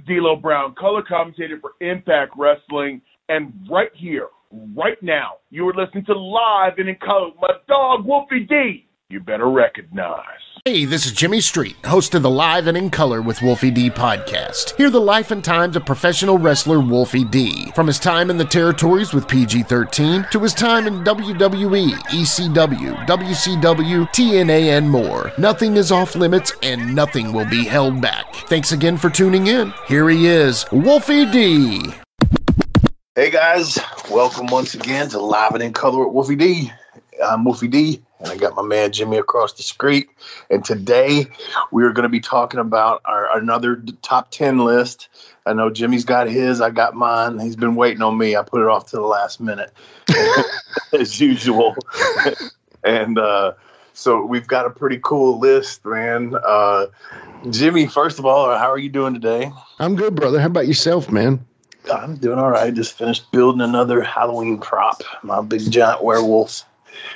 D'Lo Brown, color commentator for Impact Wrestling. And right here, right now, you are listening to Live and in Color with my dog, Wolfie D. You better recognize. Hey, this is Jimmy Street, host of the Live and in Color with Wolfie D podcast. Hear the life and times of professional wrestler Wolfie D. From his time in the territories with PG-13 to his time in WWE, ECW, WCW, TNA, and more. Nothing is off limits and nothing will be held back. Thanks again for tuning in. Here he is, Wolfie D. Hey guys, welcome once again to Live and in Color with Wolfie D. I'm Wolfie D, and I got my man Jimmy across the street. And today we are going to be talking about another top 10 list. I know Jimmy's got his, I got mine. He's been waiting on me. I put it off to the last minute, as usual. And so we've got a pretty cool list, man. Jimmy, first of all, how are you doing today? I'm good, brother. How about yourself, man? I'm doing all right. Just finished building another Halloween prop, my big giant werewolf.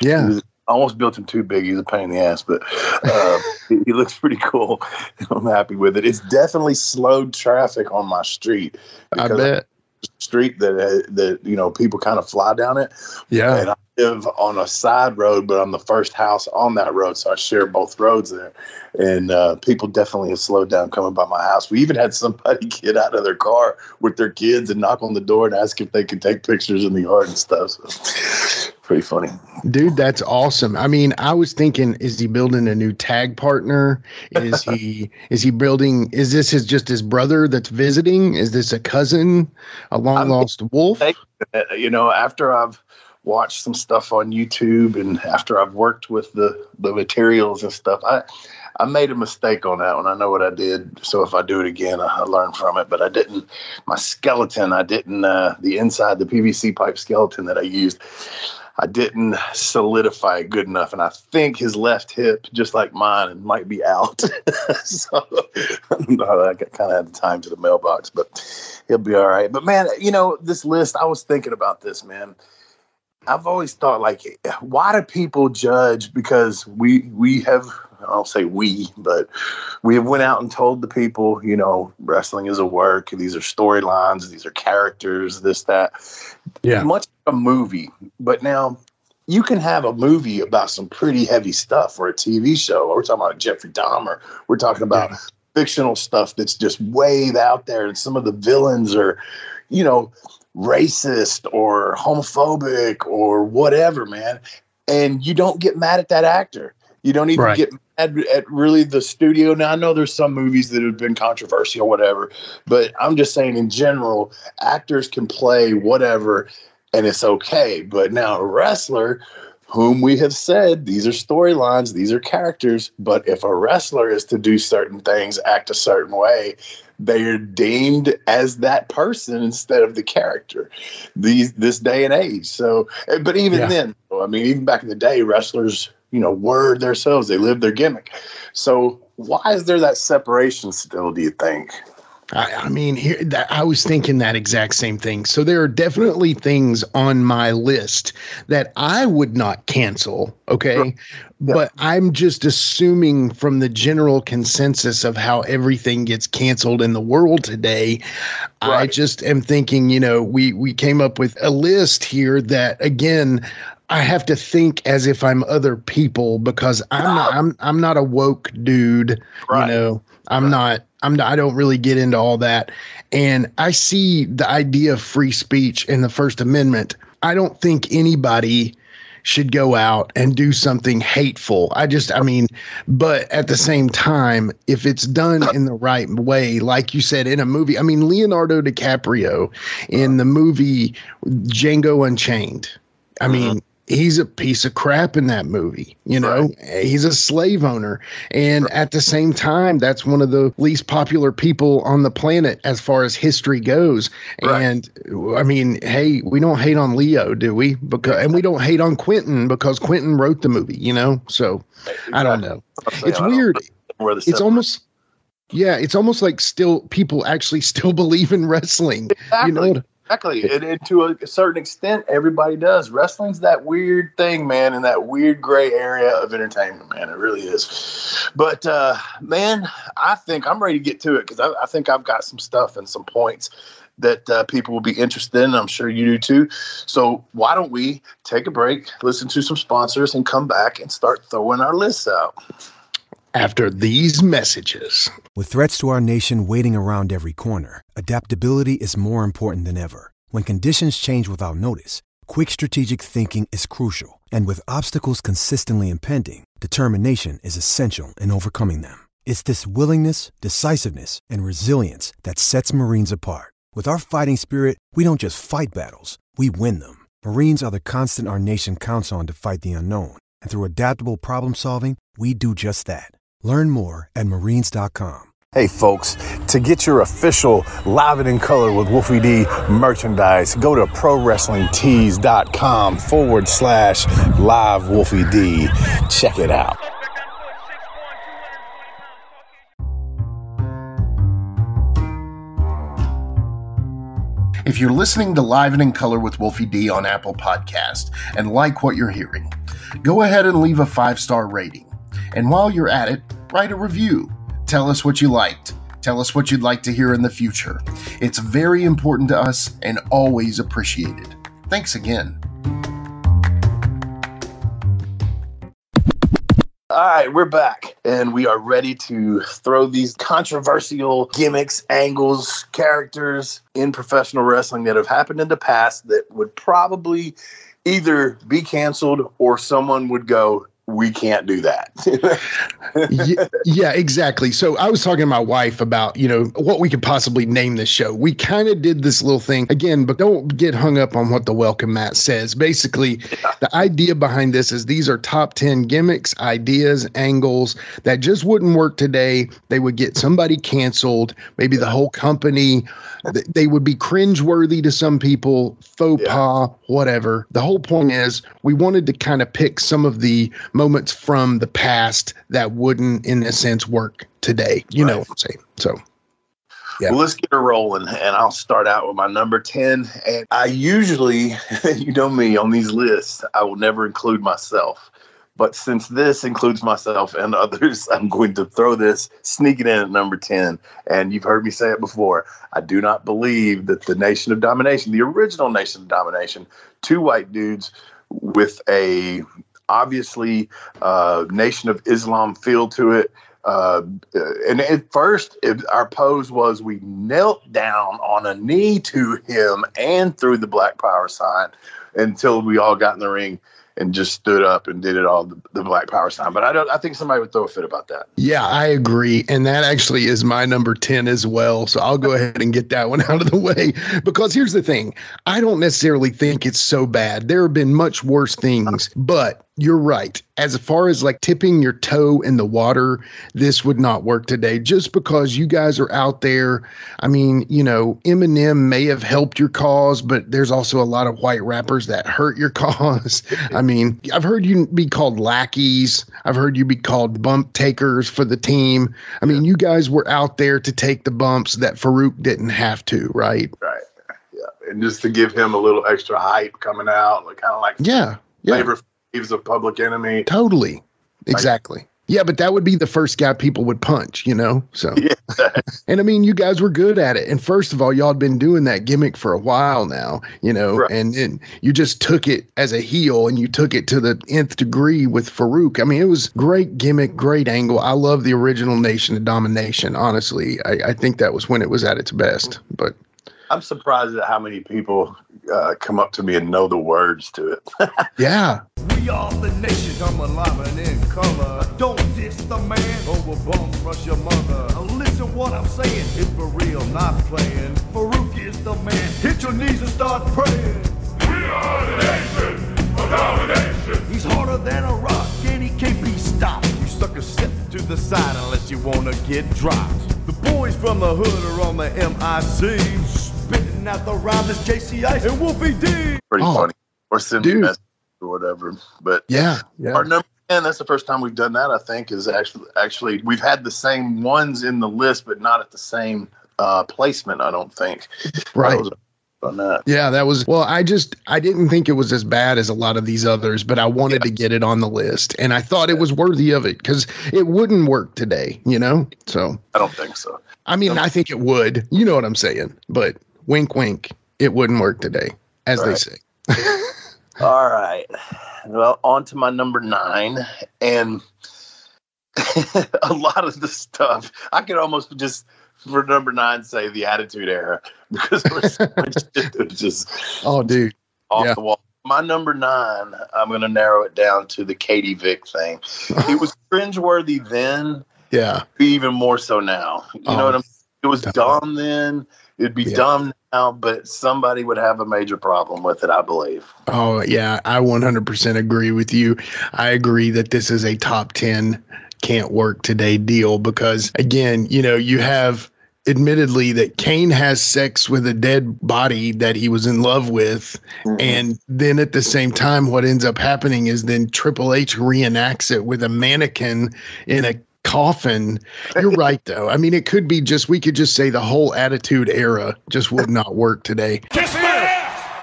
Yeah. I almost built him too big. He's a pain in the ass, but he looks pretty cool. I'm happy with it. It's definitely slowed traffic on my street. I bet. Street that you know, people kind of fly down it. Yeah. And I live on a side road, but I'm the first house on that road, so I share both roads there. And people definitely have slowed down coming by my house. We even had somebody get out of their car with their kids and knock on the door and ask if they could take pictures in the yard and stuff. So, pretty funny. Dude, that's awesome. I mean, I was thinking, is he building a new tag partner? Is he building, is this just his brother that's visiting? Is this a cousin, a long lost wolf? You know, after I've watched some stuff on YouTube and after I've worked with the materials and stuff, I made a mistake on that one. I know what I did. So if I do it again, I learn from it. But I didn't, the inside, the PVC pipe skeleton that I used, I didn't solidify it good enough. And I think his left hip, just like mine, it might be out. So I kind of had the time to the mailbox, but he'll be all right. But man, you know, this list, I was thinking about this, man. I've always thought, like, why do people judge? Because we have, I'll say we, but we have went out and told the people, you know, wrestling is a work. These are storylines. These are characters, this, that. Yeah. Much like a movie. But now you can have a movie about some pretty heavy stuff or a TV show. We're talking about Jeffrey Dahmer. We're talking about fictional stuff that's just way out there. And some of the villains are, you know, racist or homophobic or whatever, man. And you don't get mad at that actor. You don't even get mad at really the studio. Now, I know there's some movies that have been controversial or whatever, but I'm just saying in general, actors can play whatever and it's okay. But now a wrestler, whom we have said, these are storylines, these are characters, but if a wrestler is to do certain things, act a certain way, they are deemed as that person instead of the character this day and age. So, but even then, I mean, even back in the day, wrestlers, you know, were themselves. They lived their gimmick. So why is there that separation still, do you think? I mean, I was thinking that exact same thing. So there are definitely things on my list that I would not cancel, okay? Sure. Yeah. But I'm just assuming from the general consensus of how everything gets canceled in the world today, I just am thinking, you know, we came up with a list here that, again, I have to think as if I'm other people because I'm not a woke dude, you know. I don't really get into all that. And I see the idea of free speech in the First Amendment. I don't think anybody should go out and do something hateful. But at the same time, if it's done in the right way, like you said, in a movie, I mean, Leonardo DiCaprio in the movie Django Unchained, I mean, he's a piece of crap in that movie. You know, he's a slave owner. And at the same time, that's one of the least popular people on the planet as far as history goes. And I mean, hey, we don't hate on Leo, do we? And we don't hate on Quentin because Quentin wrote the movie, you know? So I don't know. It's weird. It's almost like still people actually still believe in wrestling. Exactly. You know Exactly. And to a certain extent, everybody does. Wrestling's that weird thing, man, in that weird gray area of entertainment, man. It really is. But, man, I think I'm ready to get to it because I think I've got some stuff and some points that people will be interested in. I'm sure you do too. So why don't we take a break, listen to some sponsors, and come back and start throwing our lists out. After these messages. With threats to our nation waiting around every corner, adaptability is more important than ever. When conditions change without notice, quick strategic thinking is crucial. And with obstacles consistently impending, determination is essential in overcoming them. It's this willingness, decisiveness, and resilience that sets Marines apart. With our fighting spirit, we don't just fight battles, we win them. Marines are the constant our nation counts on to fight the unknown. And through adaptable problem solving, we do just that. Learn more at marines.com. Hey folks, to get your official Live and in Color with Wolfie D merchandise, go to prowrestlingtees.com/live Wolfie D. Check it out. If you're listening to Live and in Color with Wolfie D on Apple Podcast and like what you're hearing, go ahead and leave a 5-star rating. And while you're at it, write a review. Tell us what you liked. Tell us what you'd like to hear in the future. It's very important to us and always appreciated. Thanks again. All right, we're back, and we are ready to throw these controversial gimmicks, angles, characters in professional wrestling that have happened in the past that would probably either be canceled or someone would go, we can't do that. Yeah, exactly. So I was talking to my wife about, what we could possibly name this show. We kind of did this little thing again, but don't get hung up on what the welcome mat says. Basically, the idea behind this is these are top 10 gimmicks, ideas, angles that just wouldn't work today. They would get somebody canceled, maybe the whole company. They would be cringeworthy to some people, faux pas, whatever. The whole point is we wanted to kind of pick some of the moments from the past that wouldn't, in a sense, work today. You know what I'm saying? So, yeah. Well, let's get her rolling, and I'll start out with my number 10. And I usually, you know me, on these lists, I will never include myself. But since this includes myself and others, I'm going to throw this, sneak it in at number 10. And you've heard me say it before. I do not believe that the Nation of Domination, the original Nation of Domination, two white dudes with a obviously Nation of Islam feel to it. And at first, our pose was we knelt down on a knee to him and threw the Black Power sign until we all got in the ring and just stood up and did it all, the Black Power sign. But I think somebody would throw a fit about that. Yeah, I agree. And that actually is my number 10 as well. So I'll go ahead and get that one out of the way. Because here's the thing. I don't necessarily think it's so bad. There have been much worse things, but you're right. As far as like tipping your toe in the water, this would not work today just because you guys are out there. I mean, Eminem may have helped your cause, but there's also a lot of white rappers that hurt your cause. I mean, I've heard you be called lackeys. I've heard you be called bump takers for the team. I mean, you guys were out there to take the bumps that FAUX didn't have to, right? Right. Yeah. And just to give him a little extra hype coming out, kind of like flavor. He was a Public Enemy. Totally. Exactly. Yeah, but that would be the first guy people would punch, So, yeah. And I mean, you guys were good at it. And first of all, y'all had been doing that gimmick for a while now, right. and you just took it as a heel and you took it to the nth degree with FAUX. I mean, it was great gimmick, great angle. I love the original Nation of Domination. Honestly, I think that was when it was at its best, but I'm surprised at how many people come up to me and know the words to it. Yeah. We are the nation, I'm alive and in color. Don't diss the man, over bum rush your mother. Listen what I'm saying, it's for real, not playing. FAUX is the man, hit your knees and start praying. We are the nation of domination. He's harder than a rock and he can't be stopped. You suckers step to the side unless you wanna get dropped. The boys from the hood are on the MIC. Spitting out the rhymes is JC Ice and Wolfie D. Pretty funny. Or sending message or whatever. But yeah. Our number 10, that's the first time we've done that, I think, is actually we've had the same ones in the list, but not at the same placement, I don't think. Right. on that. Yeah, that was, well, I didn't think it was as bad as a lot of these others, but I wanted to get it on the list, and I thought it was worthy of it because it wouldn't work today, So I don't think so. I mean, I think it would. You know what I'm saying? But wink, wink, it wouldn't work today, as they say. All right. Well, on to my number 9, and a lot of the stuff I could almost just for number 9 say the Attitude Era because there was so much shit that was just off the wall. My number 9, I'm going to narrow it down to the Katie Vick thing. It was cringeworthy then, even more so now. You know what I'm saying? It was dumb then. It'd be dumb now, but somebody would have a major problem with it, I believe. Oh yeah, I 100% agree with you. I agree that this is a top 10 can't work today deal because, again, you have admittedly that Kane has sex with a dead body that he was in love with. And then at the same time, what ends up happening is then Triple H reenacts it with a mannequin in a coffin. You're right, though. I mean, it could be we could just say the whole Attitude Era just would not work today.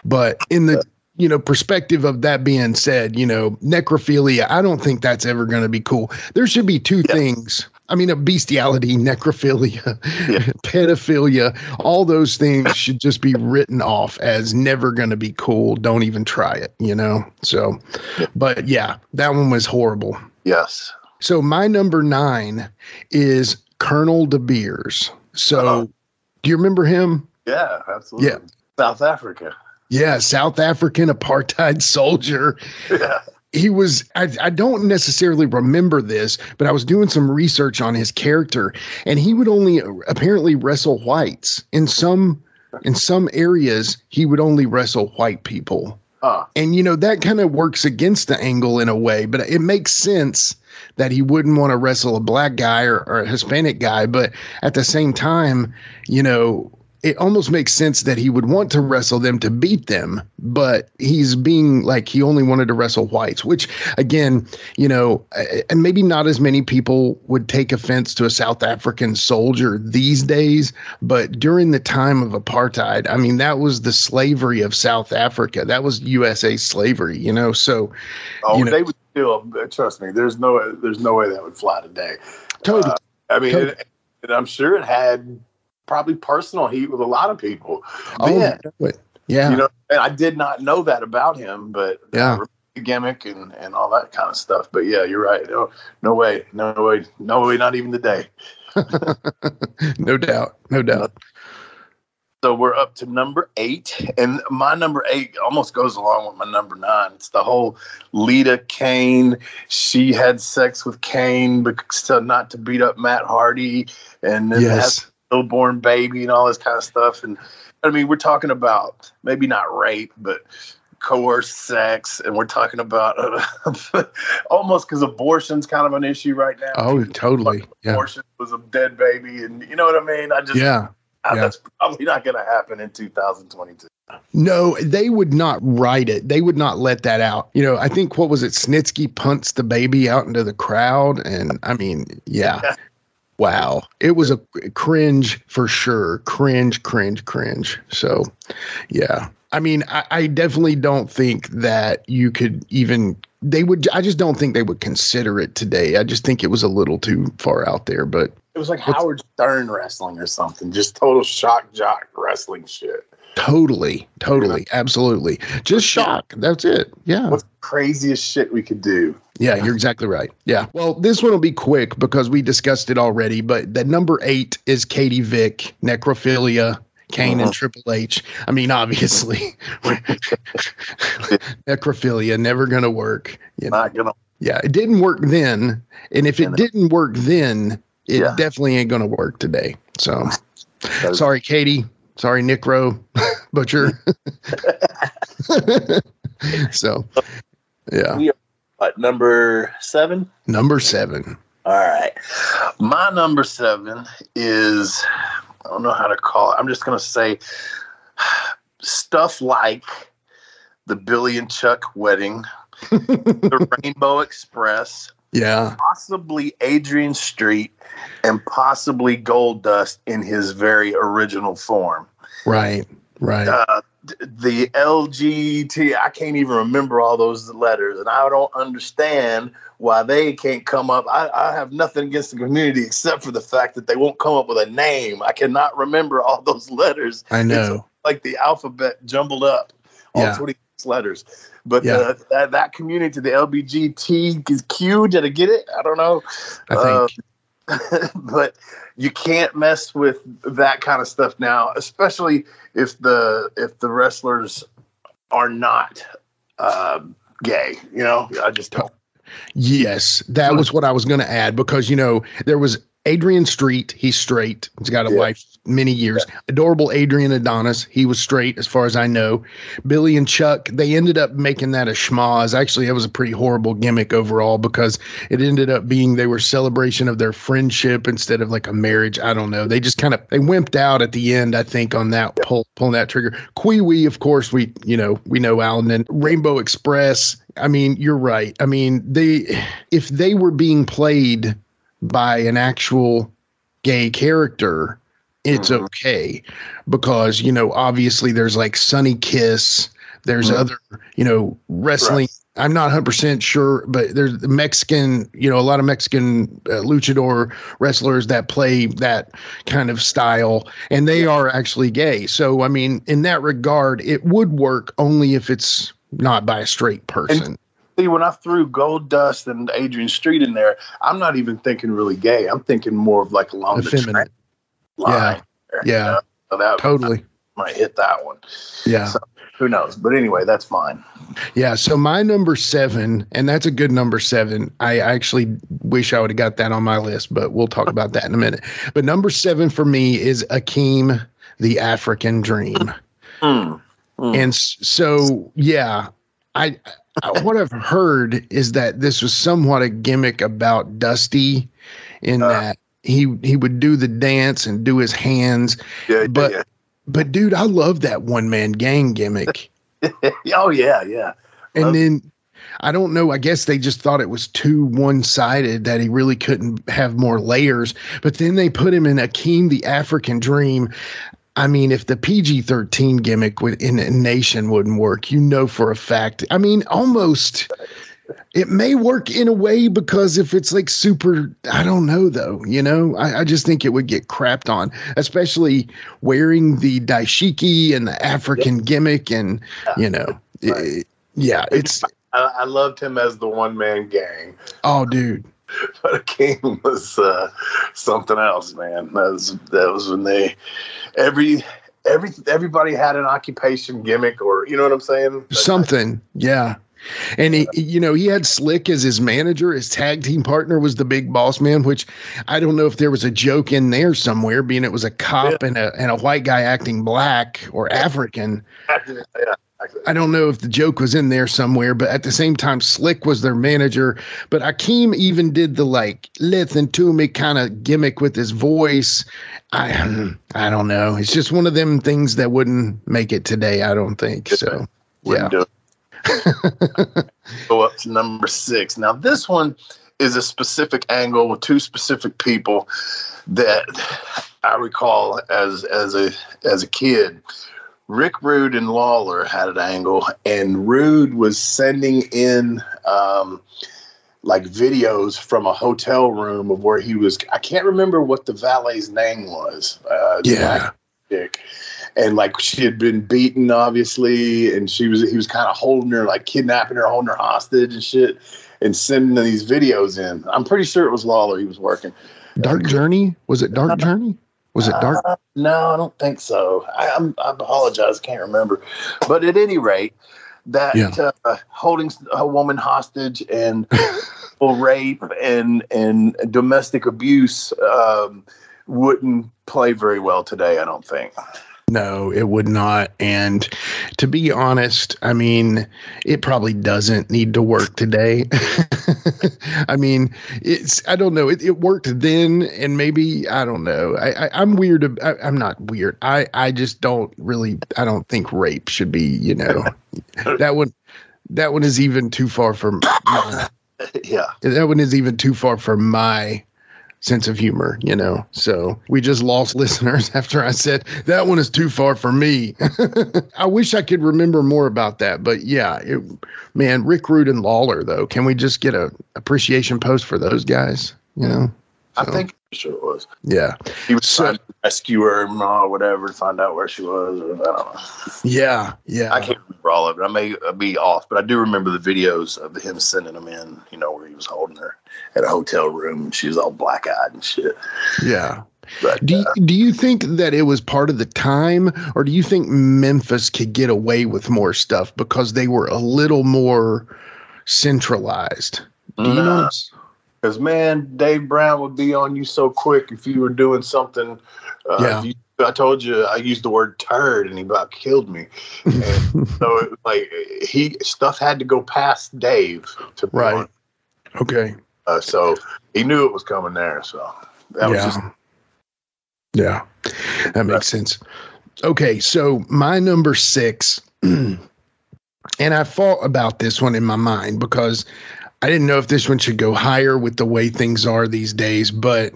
But in the perspective of that being said, necrophilia, I don't think that's ever going to be cool. There should be two things. I mean, a bestiality, necrophilia, pedophilia, all those things should just be written off as never going to be cool. Don't even try it, So, but yeah, that one was horrible. Yes. So my number 9 is Colonel De Beers. So do you remember him? Yeah, absolutely. Yeah. South Africa. Yeah, South African apartheid soldier. Yeah. He was, I don't necessarily remember this, but I was doing some research on his character, and he would only apparently wrestle whites. In some areas, he would only wrestle white people. And, that kind of works against the angle in a way, but it makes sense that he wouldn't want to wrestle a black guy or a Hispanic guy. But at the same time, it almost makes sense that he would want to wrestle them to beat them, but he's being like he only wanted to wrestle whites, which again, and maybe not as many people would take offense to a South African soldier these days, but during the time of apartheid, I mean, that was the slavery of South Africa. That was USA slavery, so. They would still, trust me, there's no way that would fly today. Totally. And I'm sure it had probably personal heat with a lot of people. Yeah. And I did not know that about him, but the gimmick and all that kind of stuff. But yeah, you're right. No way, not even today. No doubt. So we're up to number 8, and my number 8 almost goes along with my number 9. It's the whole Lita Kane. She had sex with Kane because not to beat up Matt Hardy, and then has a stillborn baby and all this kind of stuff. And I mean, we're talking about maybe not rape, but coerced sex, and we're talking about almost because abortion's kind of an issue right now. Oh, totally. Abortion was a dead baby, and you know what I mean. That's probably not going to happen in 2022. No, they would not write it. They would not let that out. I think, what was it? Snitsky punts the baby out into the crowd. And I mean, wow. It was a cringe for sure. Cringe. So, yeah. I mean, I definitely don't think that you could even, I just don't think they would consider it today. I just think it was a little too far out there, but. It was like Howard Stern wrestling or something. Just total shock jock wrestling shit. Totally. Absolutely. Just shock. That's it. Yeah. What's the craziest shit we could do? Yeah, you're exactly right. Yeah. Well, this one will be quick because we discussed it already, but the number 8 is Katie Vick, necrophilia, Kane and Triple H. I mean, obviously, necrophilia, never going to work. Not going to. Yeah, it didn't work then. And if it didn't work then, it definitely ain't going to work today. So, sorry, Katie. Sorry, Necro Butcher. So, yeah. We are at number 7? Number 7. All right. My number 7 is, I don't know how to call it. I'm just going to say stuff like the Billy and Chuck wedding, the Rainbow Express, possibly Adrian Street, and possibly Gold Dust in his very original form. Right. Right. The LGT, I can't even remember all those letters, and I don't understand why they can't come up. I have nothing against the community except for the fact that they won't come up with a name. I cannot remember all those letters. I know. It's like the alphabet jumbled up, all 26 letters. But that community, the LBGT is Q. Did I get it? I don't know. I think. But you can't mess with that kind of stuff now, especially if the wrestlers are not gay. You know, I just don't. Yes, that was what I was going to add, because, you know, there was Adrian Street. He's straight. He's got a wife many years. Adorable Adrian Adonis. He was straight as far as I know. Billy and Chuck, they ended up making that a schmoz. Actually, it was a pretty horrible gimmick overall, because it ended up being they were celebration of their friendship instead of like a marriage. I don't know. They just they wimped out at the end, I think, on that pulling that trigger. Kwee-wee, of course, we know Alan, and Rainbow Express. I mean, you're right. I mean, if they were being played by an actual gay character, it's okay, because, you know, obviously there's like Sunny Kiss, there's other, you know, wrestling. Right. I'm not 100% sure, but there's Mexican, you know, a lot of Mexican luchador wrestlers that play that kind of style, and they are actually gay. So, I mean, in that regard, it would work only if it's not by a straight person. And see, when I threw Gold Dust and Adrian Street in there, I'm not even thinking really gay. I'm thinking more of like along the trend line. Yeah. So that totally might hit that one. Yeah. So, who knows? But anyway, that's fine. Yeah. So my number 7, and that's a good number 7. I actually wish I would have got that on my list, but we'll talk about that in a minute. But number 7 for me is Akeem, the African Dream. And so, yeah, what I've heard is that this was somewhat a gimmick about Dusty, in that he would do the dance and do his hands. But dude, I love that one man gang gimmick. Oh yeah. And then I don't know, I guess they just thought it was too one-sided, that he really couldn't have more layers. But then they put him in Akeem, the African Dream. I mean, if the PG-13 gimmick in Nation wouldn't work, you know for a fact. I mean, almost it may work in a way, because if it's like super, I don't know though, you know, I just think it would get crapped on, especially wearing the daishiki and the African gimmick, and you know, it's. I loved him as the one-man gang. Oh, dude. But Akeem was something else, man. That was when everybody had an occupation gimmick, or you know what I'm saying? Something, yeah. And he had Slick as his manager. His tag team partner was the Big Boss Man, which I don't know if there was a joke in there somewhere, being it was a cop and a white guy acting black or African. I don't know if the joke was in there somewhere, but at the same time, Slick was their manager. But Akeem even did the like listen to me kind of gimmick with his voice. I don't know. It's just one of them things that wouldn't make it today, I don't think. So yeah. Go up to number 6. Now this one is a specific angle with 2 specific people that I recall as a kid. Rick Rude and Lawler had an angle, and Rude was sending in like videos from a hotel room of where he was. I can't remember what the valet's name was. And like she had been beaten, obviously, and he was kind of holding her, like kidnapping her, holding her hostage and shit, and sending these videos in. I'm pretty sure it was Lawler he was working. Dark Journey? Was it Dark Journey? Was it Dark? No, I don't think so. I apologize. I can't remember. But at any rate, that holding a woman hostage and rape and domestic abuse wouldn't play very well today, I don't think. No, it would not. And to be honest, I mean, it probably doesn't need to work today. I mean, I don't know. It worked then, and maybe, I don't know. I'm weird. I'm not weird. I just don't really, I don't think rape should be, you know, that one is even too far from, that one is even too far from my sense of humor, you know. So we just lost listeners after I said that one is too far for me. I wish I could remember more about that, but yeah, man, Rick Rude and Lawler though. Can we just get a appreciation post for those guys? You know, I think sure it was. Yeah, he was trying to rescue her or whatever to find out where she was. Or, I don't know. Yeah. I can't remember all of it. I may be off, but I do remember the videos of him sending them in. You know, where he was holding her at a hotel room and she was all black eyed and shit. Yeah. But, do you think that it was part of the time, or do you think Memphis could get away with more stuff because they were a little more centralized? Do you know? Because, man, Dave Brown would be on you so quick if you were doing something. I told you I used the word turd and he about killed me. And so it was like stuff had to go past Dave to be on. Okay. So he knew it was coming there. So that was just. Yeah, that makes sense. Okay, so my number 6, and I thought about this one in my mind because I didn't know if this one should go higher with the way things are these days, but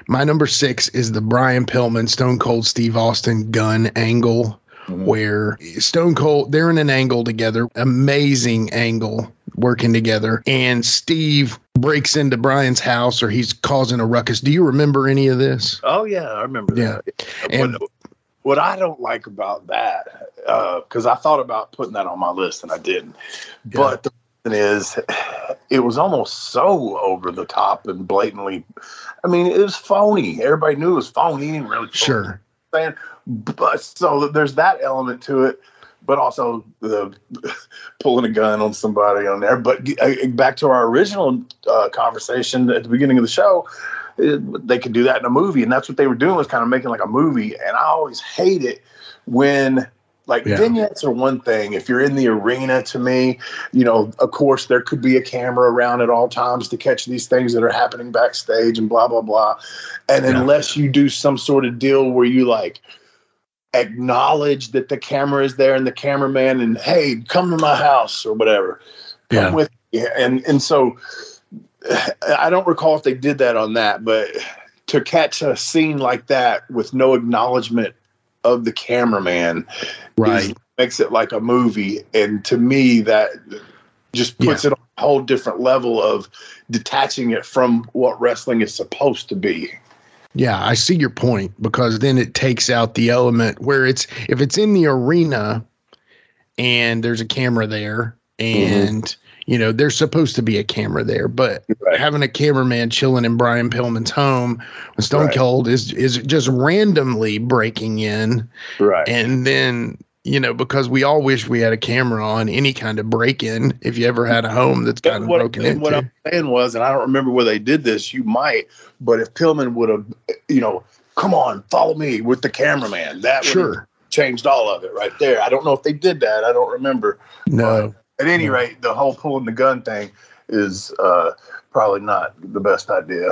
my number 6 is the Brian Pillman, Stone Cold Steve Austin gun angle, where Stone Cold, they're in an angle together, amazing angle working together, and Steve breaks into Brian's house or he's causing a ruckus. Do you remember any of this? Oh, yeah, I remember that. And what I don't like about that, because I thought about putting that on my list and I didn't, but the reason is it was almost so over the top and blatantly, I mean, it was phony. Everybody knew it was phony. He didn't really sure. But so there's that element to it, but also the pulling a gun on somebody on there. But back to our original conversation at the beginning of the show, they could do that in a movie, and that's what they were doing, was kind of making like a movie. And I always hate it when vignettes are one thing. If you're in the arena, to me, you know, of course there could be a camera around at all times to catch these things that are happening backstage and blah, blah, blah. And unless you do some sort of deal where you like acknowledge that the camera is there and the cameraman and, hey, come to my house or whatever, come with me. And so I don't recall if they did that on that, but to catch a scene like that with no acknowledgement of the cameraman makes it like a movie. And to me, that just puts it on a whole different level of detaching it from what wrestling is supposed to be. Yeah, I see your point, because then it takes out the element where if it's in the arena and there's a camera there and, you know, there's supposed to be a camera there, but having a cameraman chilling in Brian Pillman's home when Stone Cold is just randomly breaking in. Right. And then, you know, because we all wish we had a camera on any kind of break-in if you ever had a home that's kind of broken into. What I'm saying was, and I don't remember where they did this, you might, but if Pillman would have, you know, come on, follow me with the cameraman, that would have changed all of it right there. I don't know if they did that. I don't remember. No. At any rate, the whole pulling the gun thing is probably not the best idea.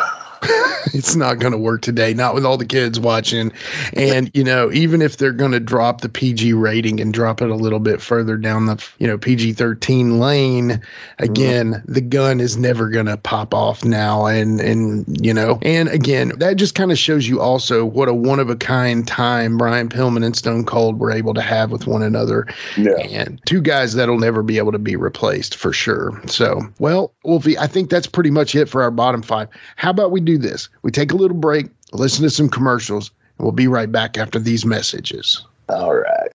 It's not going to work today, not with all the kids watching. And, you know, even if they're going to drop the PG rating and drop it a little bit further down the, you know, PG-13 lane, again, the gun is never going to pop off now. And, you know, and again, that just kind of shows you also what a one-of-a-kind time Brian Pillman and Stone Cold were able to have with one another. Yeah. And two guys that'll never be able to be replaced for sure. So, well, Wolfie, I think that's pretty much it for our bottom 5. How about we do this? We take a little break, listen to some commercials, and we'll be right back after these messages. All right.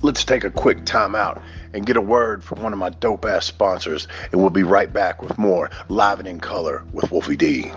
Let's take a quick time out and get a word from one of my dope-ass sponsors, and we'll be right back with more Live and in Color with Wolfie D.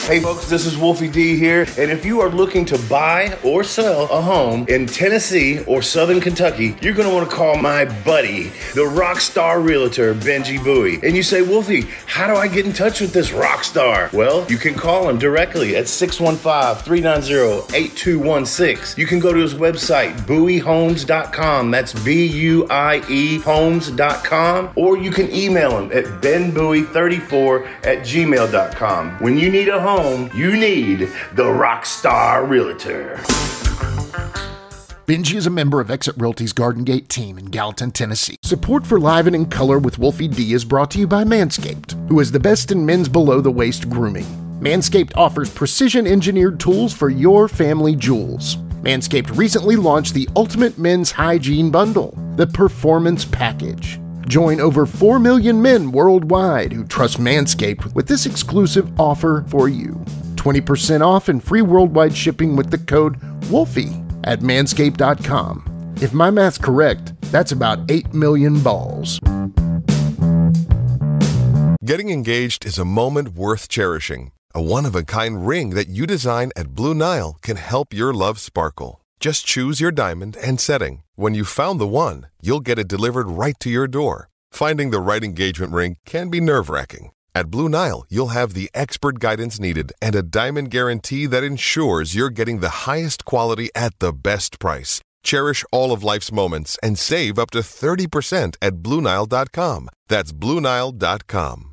Hey folks, this is Wolfie D here, and if you are looking to buy or sell a home in Tennessee or Southern Kentucky, you're going to want to call my buddy, the rock star realtor, Benji Bowie. And you say, Wolfie, how do I get in touch with this rock star? Well, you can call him directly at 615-390-8216. You can go to his website, bowiehomes.com. That's B-U-I-E homes.com. Or you can email him at benbowie34@gmail.com. When you need a home, home, you need the Rockstar Realtor. Benji is a member of Exit Realty's Garden Gate team in Gallatin, Tennessee. Support for Live and in Color with Wolfie D is brought to you by Manscaped, who is the best in men's below-the-waist grooming. Manscaped offers precision-engineered tools for your family jewels. Manscaped recently launched the Ultimate Men's Hygiene Bundle, the Performance Package. Join over 4 million men worldwide who trust Manscaped with this exclusive offer for you. 20% off and free worldwide shipping with the code WOLFIE at manscaped.com. If my math's correct, that's about 8 million balls. Getting engaged is a moment worth cherishing. A one-of-a-kind ring that you design at Blue Nile can help your love sparkle. Just choose your diamond and setting. When you've found the one, you'll get it delivered right to your door. Finding the right engagement ring can be nerve-wracking. At Blue Nile, you'll have the expert guidance needed and a diamond guarantee that ensures you're getting the highest quality at the best price. Cherish all of life's moments and save up to 30% at BlueNile.com. That's BlueNile.com.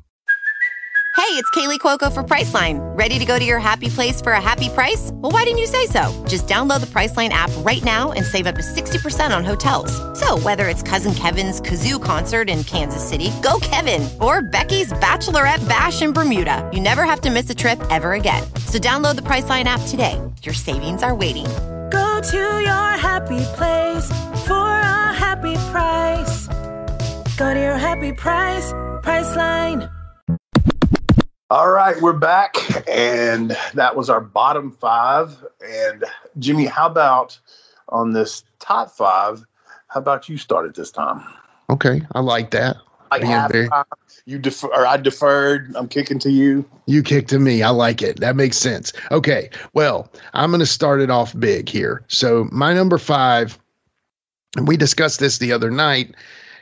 Hey, it's Kaylee Cuoco for Priceline. Ready to go to your happy place for a happy price? Well, why didn't you say so? Just download the Priceline app right now and save up to 60% on hotels. So whether it's Cousin Kevin's Kazoo Concert in Kansas City, go Kevin, or Becky's Bachelorette Bash in Bermuda, you never have to miss a trip ever again. So download the Priceline app today. Your savings are waiting. Go to your happy place for a happy price. Go to your happy price, Priceline. All right, we're back, and that was our bottom 5. And Jimmy, how about on this top 5? How about you start it this time? Okay, I like that. I deferred. I'm kicking to you. You kick to me. I like it. That makes sense. Okay, well, I'm going to start it off big here. So my number 5, and we discussed this the other night,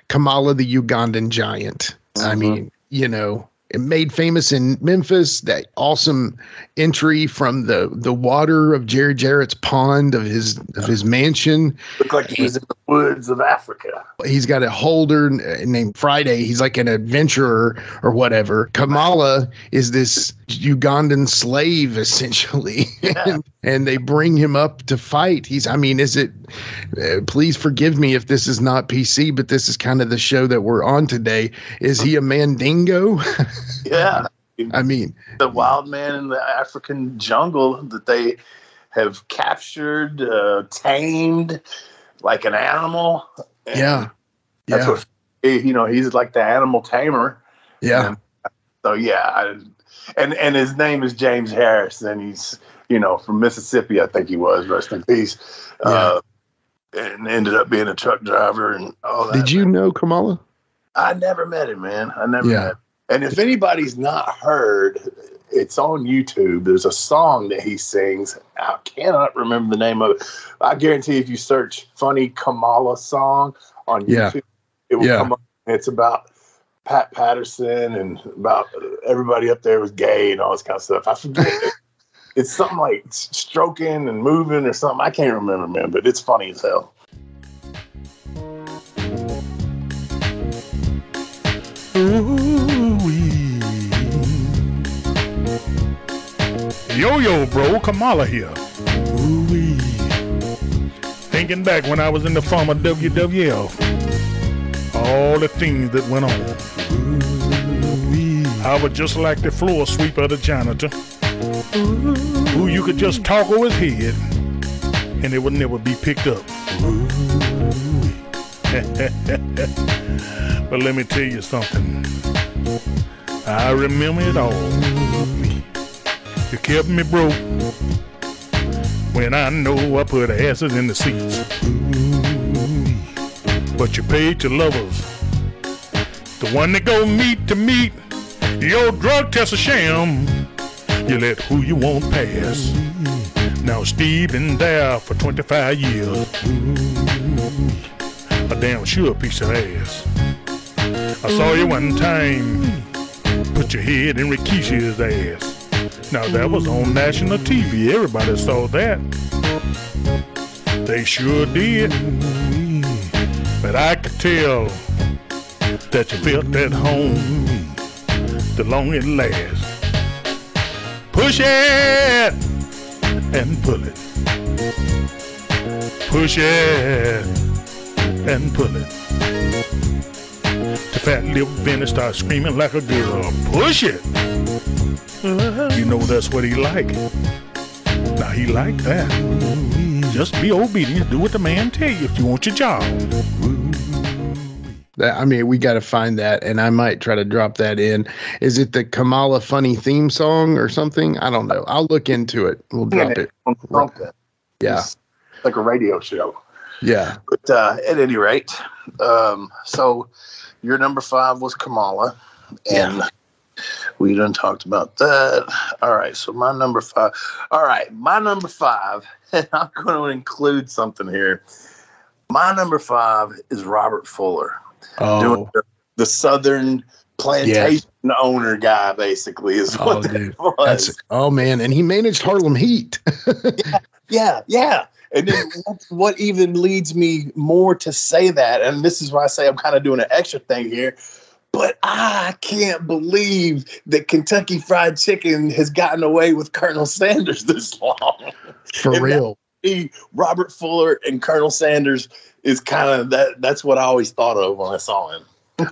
Kamala the Ugandan giant. Mm-hmm. I mean, you know, it made famous in Memphis, that awesome entry from the water of Jerry Jarrett's pond of his mansion. Looked like he was in the woods of Africa. He's got a holder named Friday. He's like an adventurer or whatever. Kamala is this Ugandan slave, essentially. Yeah. And they bring him up to fight. Please forgive me if this is not PC, but this is kind of the show that we're on today. Is he a mandingo? Yeah. I mean, the wild man in the African jungle that they have captured, tamed like an animal. And that's what, he's like the animal tamer. Yeah. And so, and his name is James Harris, and he's, from Mississippi, I think he was, rest in peace. And ended up being a truck driver and all that. Did you know Kamala? I never met him, man. I never met him. And if anybody's not heard, it's on YouTube. There's a song that he sings. I cannot remember the name of it. I guarantee if you search funny Kamala song on YouTube, it will come up. It's about Pat Patterson and about everybody up there was gay and all this kind of stuff. I forget it. It's something like stroking and moving or something. I can't remember, man, but it's funny as hell. Yo, bro, Kamala here. Ooh-wee. Thinking back when I was in the former WWF, all the things that went on. Ooh-wee. I was just like the floor sweeper, the janitor, who you could just talk over his head and it would never be picked up. But let me tell you something. I remember it all. You kept me broke when I know I put asses in the seats. But you paid your lovers, the one that go meet to meet. Your drug test a sham. You let who you want pass. Now Steve been there for 25 years. A damn sure piece of ass. I saw you one time put your head in Rikishi's ass. Now that was on national TV. Everybody saw that. They sure did. But I could tell that you felt at home the long it lasts. Push it and pull it. Push it and pull it. The fat little Vinny starts screaming like a girl. Push it. You know that's what he like. Now he like that. Just be obedient. Do what the man tell you if you want your job. I mean, we got to find that, and I might try to drop that in. Is it the Kamala funny theme song or something? I don't know. I'll look into it. We'll drop it. Yeah. It's like a radio show. Yeah. But at any rate, so your number 5 was Kamala, and we done talked about that. All right, so my number 5. All right, my number 5, and I'm going to include something here. My number 5 is Robert Fuller. Doing the Southern plantation owner guy, basically, is what that was. Man, and he managed Harlem Heat. Yeah. And then what even leads me more to say that, and this is why I say I'm kind of doing an extra thing here, but I can't believe that Kentucky Fried Chicken has gotten away with Colonel Sanders this long. For real. Robert Fuller and Colonel Sanders is kind of that's what I always thought of when I saw him.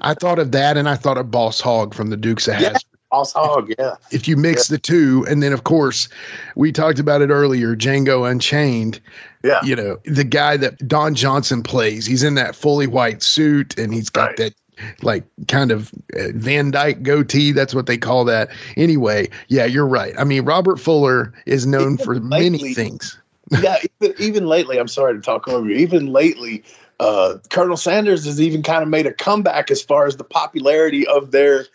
I thought of that, and I thought of Boss Hogg from the Dukes of Hazzard. Boss Hogg, yeah. If you mix the two, and then of course we talked about it earlier, Django Unchained. Yeah, you know, the guy that Don Johnson plays. He's in that fully white suit, and he's got that like kind of Van Dyke goatee. That's what they call that. Anyway, yeah, you're right. I mean, Robert Fuller is known for many things. Yeah, even lately, I'm sorry to talk over you. Even lately, Colonel Sanders has even kind of made a comeback as far as the popularity of their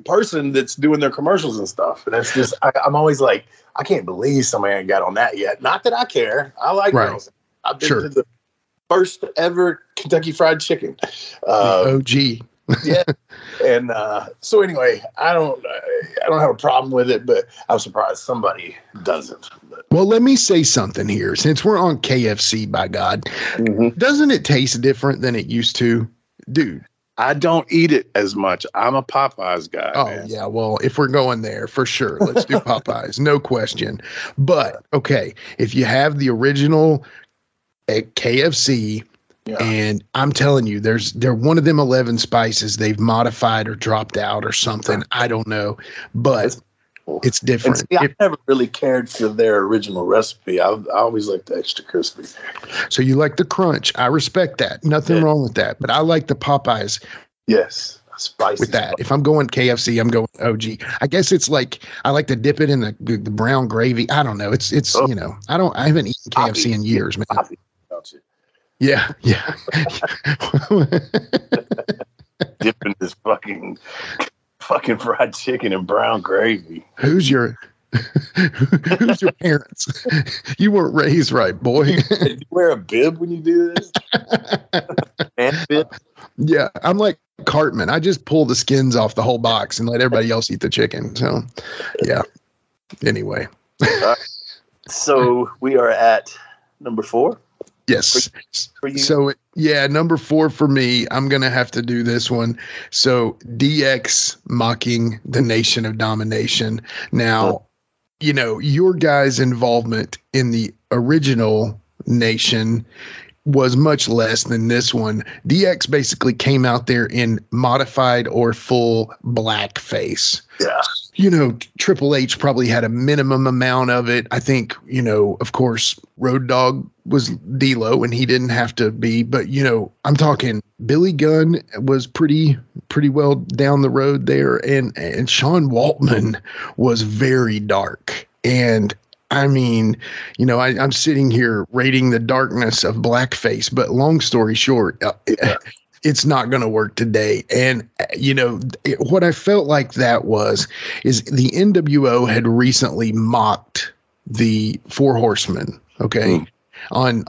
person that's doing their commercials and stuff. And it's just, I'm always like, I can't believe somebody ain't got on that yet. Not that I care. I like girls. I've been to the first ever Kentucky Fried Chicken. OG. Yeah. And so anyway, I don't have a problem with it, but I'm surprised somebody doesn't. Well, let me say something here. Since we're on KFC, by God, doesn't it taste different than it used to? Dude. I don't eat it as much. I'm a Popeyes guy. Oh, man. Yeah. Well, if we're going there, for sure, let's do Popeyes. No question. But, okay, if you have the original at KFC, and I'm telling you, they're one of them 11 spices they've modified or dropped out or something. I don't know. But it's different. See, I never really cared for their original recipe. I always liked the extra crispy. So you like the crunch. I respect that. Nothing wrong with that. But I like the Popeyes. Yes. Spicy. With that. If I'm going KFC, I'm going OG. I guess it's like I like to dip it in the brown gravy. I don't know. It's you know, I haven't eaten KFC in years, man. Don't you? Yeah. Dipping this fucking fried chicken in brown gravy. Who's your parents? You weren't raised right, boy. Did you wear a bib when you do this? And bib? Yeah, I'm like Cartman. I just pull the skins off the whole box and let everybody else eat the chicken. So, yeah. Anyway. So we are at number 4. Yes. For you? So, yeah, number 4 for me. I'm going to have to do this one. So, DX mocking the Nation of Domination. Now, you know, your guys' involvement in the original Nation was much less than this one. DX basically came out there in modified or full blackface. Yeah. You know, Triple H probably had a minimum amount of it. I think, you know, of course, Road Dogg was D-Lo and he didn't have to be. But, you know, I'm talking Billy Gunn was pretty well down the road there. And Sean Waltman was very dark. And I mean, you know, I'm sitting here rating the darkness of blackface, but long story short, it's not going to work today. And, you know, what I felt like that is the NWO had recently mocked the Four Horsemen. Okay. on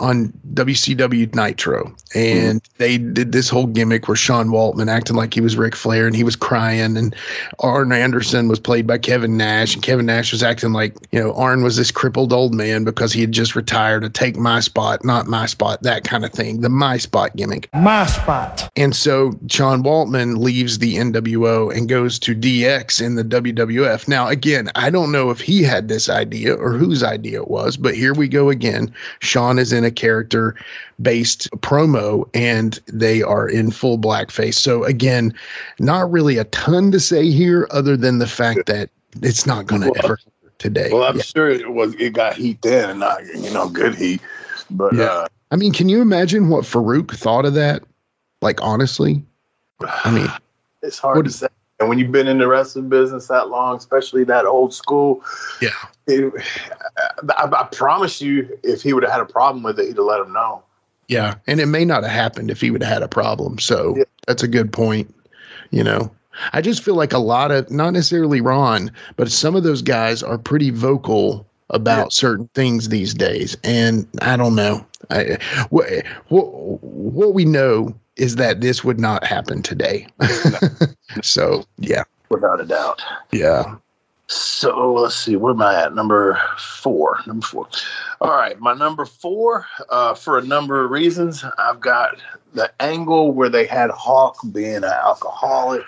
WCW Nitro, and they did this whole gimmick where Sean Waltman acting like he was Ric Flair and he was crying, and Arn Anderson was played by Kevin Nash, and Kevin Nash was acting like, you know, Arn was this crippled old man because he had just retired to take my spot, not my spot, that kind of thing, the my spot gimmick. My spot. And so Sean Waltman leaves the NWO and goes to DX in the WWF. Now, again, I don't know if he had this idea or whose idea it was, but here we go again. Sean is in a character-based promo, and they are in full blackface. So, again, not really a ton to say here other than the fact that it's not going to ever today. Well, I'm sure it got heat then, and not, you know, good heat. But I mean, can you imagine what Farouk thought of that? Like, honestly, I mean, it's hard to say. And when you've been in the wrestling business that long, especially that old school, I promise you, if he would have had a problem with it, he'd have let him know. Yeah, and it may not have happened if he would have had a problem. So that's a good point. You know, I just feel like a lot of, not necessarily Ron, but some of those guys are pretty vocal about certain things these days. And I don't know. What we know is that this would not happen today. So, yeah. Without a doubt. Yeah. So, let's see. Where am I at? Number four. All right. My number 4, for a number of reasons, I've got the angle where they had Hawk being an alcoholic.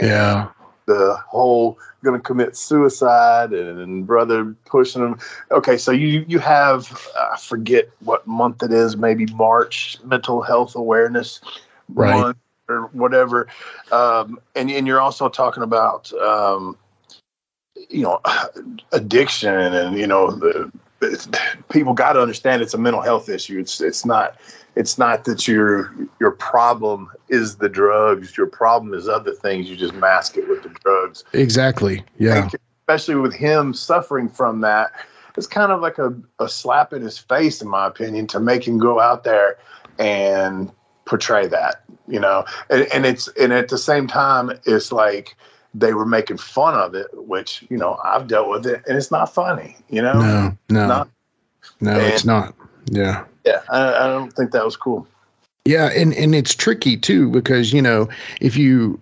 Yeah. The whole going to commit suicide and brother pushing him. Okay, so you have, I forget what month it is, maybe March, Mental Health Awareness Month or whatever. And you're also talking about, you know, addiction, and, you know, people got to understand it's a mental health issue. It's not that your problem is the drugs. Your problem is other things. You just mask it with the drugs. Exactly. Yeah. Especially with him suffering from that, it's kind of like a slap in his face, in my opinion, to make him go out there and portray that, you know. And at the same time, it's like they were making fun of it, which, you know, I've dealt with it, and it's not funny, you know. No, it's not. Yeah. Yeah, I don't think that was cool. Yeah, and it's tricky too, because, you know, if you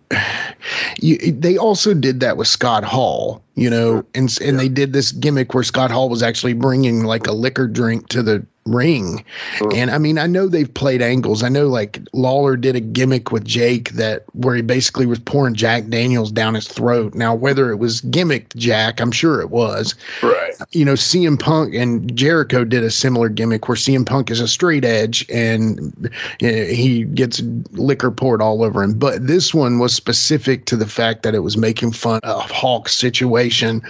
they also did that with Scott Hall, you know, and they did this gimmick where Scott Hall was actually bringing like a liquor drink to the ring. And I mean, I know they've played angles. I know like Lawler did a gimmick with Jake where he basically was pouring Jack Daniels down his throat. Now, whether it was gimmicked Jack, I'm sure it was. Right. You know, CM Punk and Jericho did a similar gimmick where CM Punk is a straight edge and he gets liquor poured all over him. But this one was specific to the fact that it was making fun of Hawk's situation,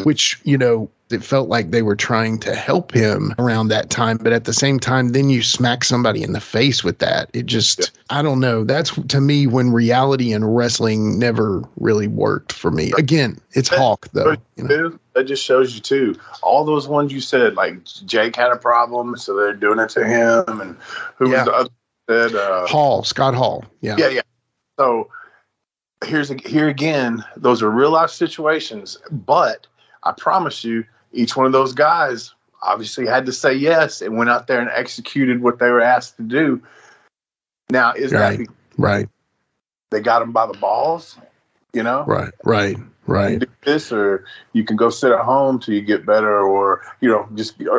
which, you know, it felt like they were trying to help him around that time. But at the same time, then you smack somebody in the face with that. It just, I don't know. That's, to me, when reality and wrestling never really worked for me. Again, it's Hawk, though. You know? That just shows you, too. All those ones you said, like Jake had a problem, so they're doing it to him. And who was the other that? Hall, Scott Hall. Yeah. Yeah. So here again, those are real life situations. But I promise you, each one of those guys obviously had to say yes and went out there and executed what they were asked to do. Now, is that right? They got them by the balls, you know? Right. You do this, or you can go sit at home till you get better, or, you know,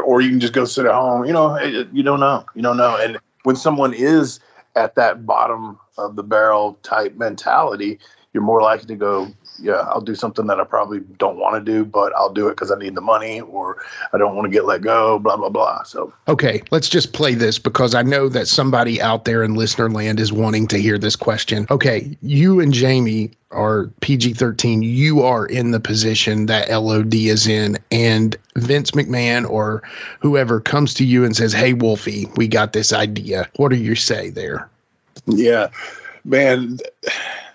or you can just go sit at home. You know, you don't know. And when someone is at that bottom of the barrel type mentality, you're more likely to go, yeah, I'll do something that I probably don't want to do, but I'll do it because I need the money, or I don't want to get let go, blah, blah, blah. So, okay, let's just play this, because I know that somebody out there in listener land is wanting to hear this question. Okay, you and Jamie are PG-13. You are in the position that LOD is in, and Vince McMahon or whoever comes to you and says, hey, Wolfie, we got this idea. What do you say there? Yeah, man,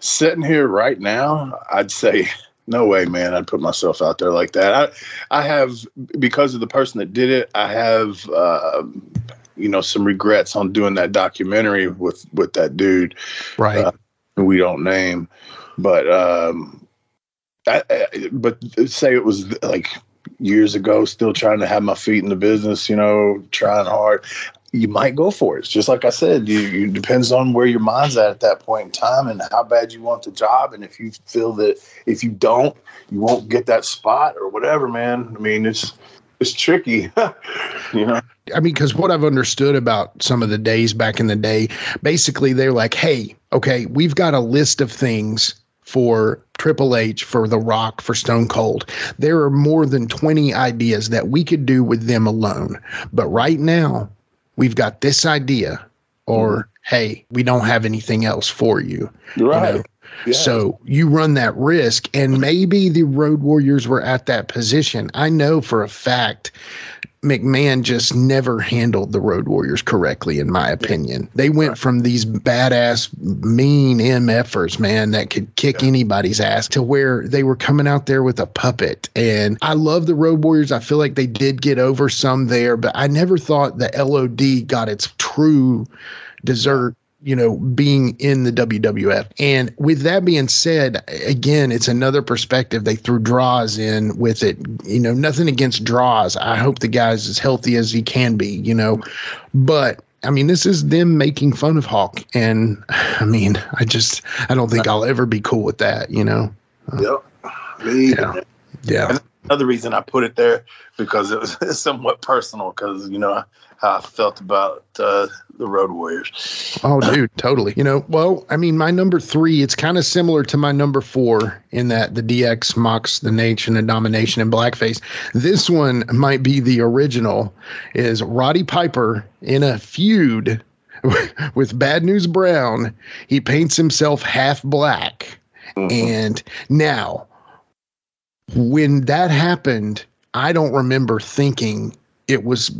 sitting here right now, I'd say, no way, man, I'd put myself out there like that. I have, because of the person that did it, I have, you know, some regrets on doing that documentary with that dude. Right. We don't name, but, but say it was like, years ago, still trying to have my feet in the business, trying hard, you might go for it. It's just like I said, you depends on where your mind's at that point in time and how bad you want the job. And if you feel that if you don't, you won't get that spot or whatever, man. I mean, it's tricky, I mean, because what I've understood about some of the days back in the day, basically they're like, hey, okay, we've got a list of things for Triple H, for The Rock, for Stone Cold. There are more than 20 ideas that we could do with them alone. But right now, we've got this idea, or, hey, we don't have anything else for you. Right. Yeah. So you run that risk, and maybe the Road Warriors were at that position. I know for a fact McMahon just never handled the Road Warriors correctly, in my opinion. They went from these badass, mean MFers, man, that could kick anybody's ass, to where they were coming out there with a puppet. And I love the Road Warriors. I feel like they did get over some there, but I never thought the LOD got its true dessert, being in the WWF. And with that being said, again, it's another perspective. They threw Draws in with it. Nothing against Draws. I hope the guy's as healthy as he can be, But I mean, this is them making fun of Hawk. And I mean, I don't think I'll ever be cool with that, Yep. Me either. Yeah. And another reason I put it there, because it was somewhat personal, because, how I felt about the Road Warriors. Oh, dude, totally. Well, I mean, my number 3, it's kind of similar to my number 4 in that the DX mocks the nation and domination and blackface. This one might be the original, is Roddy Piper in a feud with Bad News Brown. He paints himself half black. And now, when that happened, I don't remember thinking it was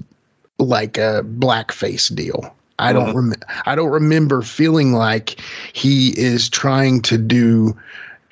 like a blackface deal. I don't remember feeling like he is trying to do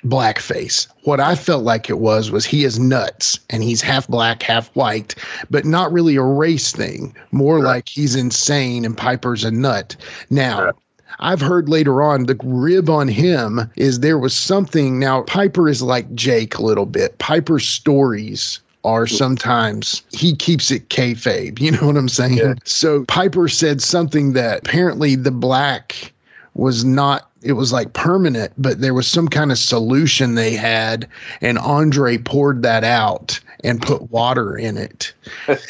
blackface. What I felt like it was he is nuts, and he's half black, half white, but not really a race thing. More like he's insane and Piper's a nut. Now, I've heard later on the rib on him is there was something. Now, Piper is like Jake a little bit. Piper's stories are sometimes he keeps it kayfabe. You know what I'm saying? Yeah. So Piper said something that apparently the black was not, it was like permanent, but there was some kind of solution they had, and Andre poured that out and put water in it.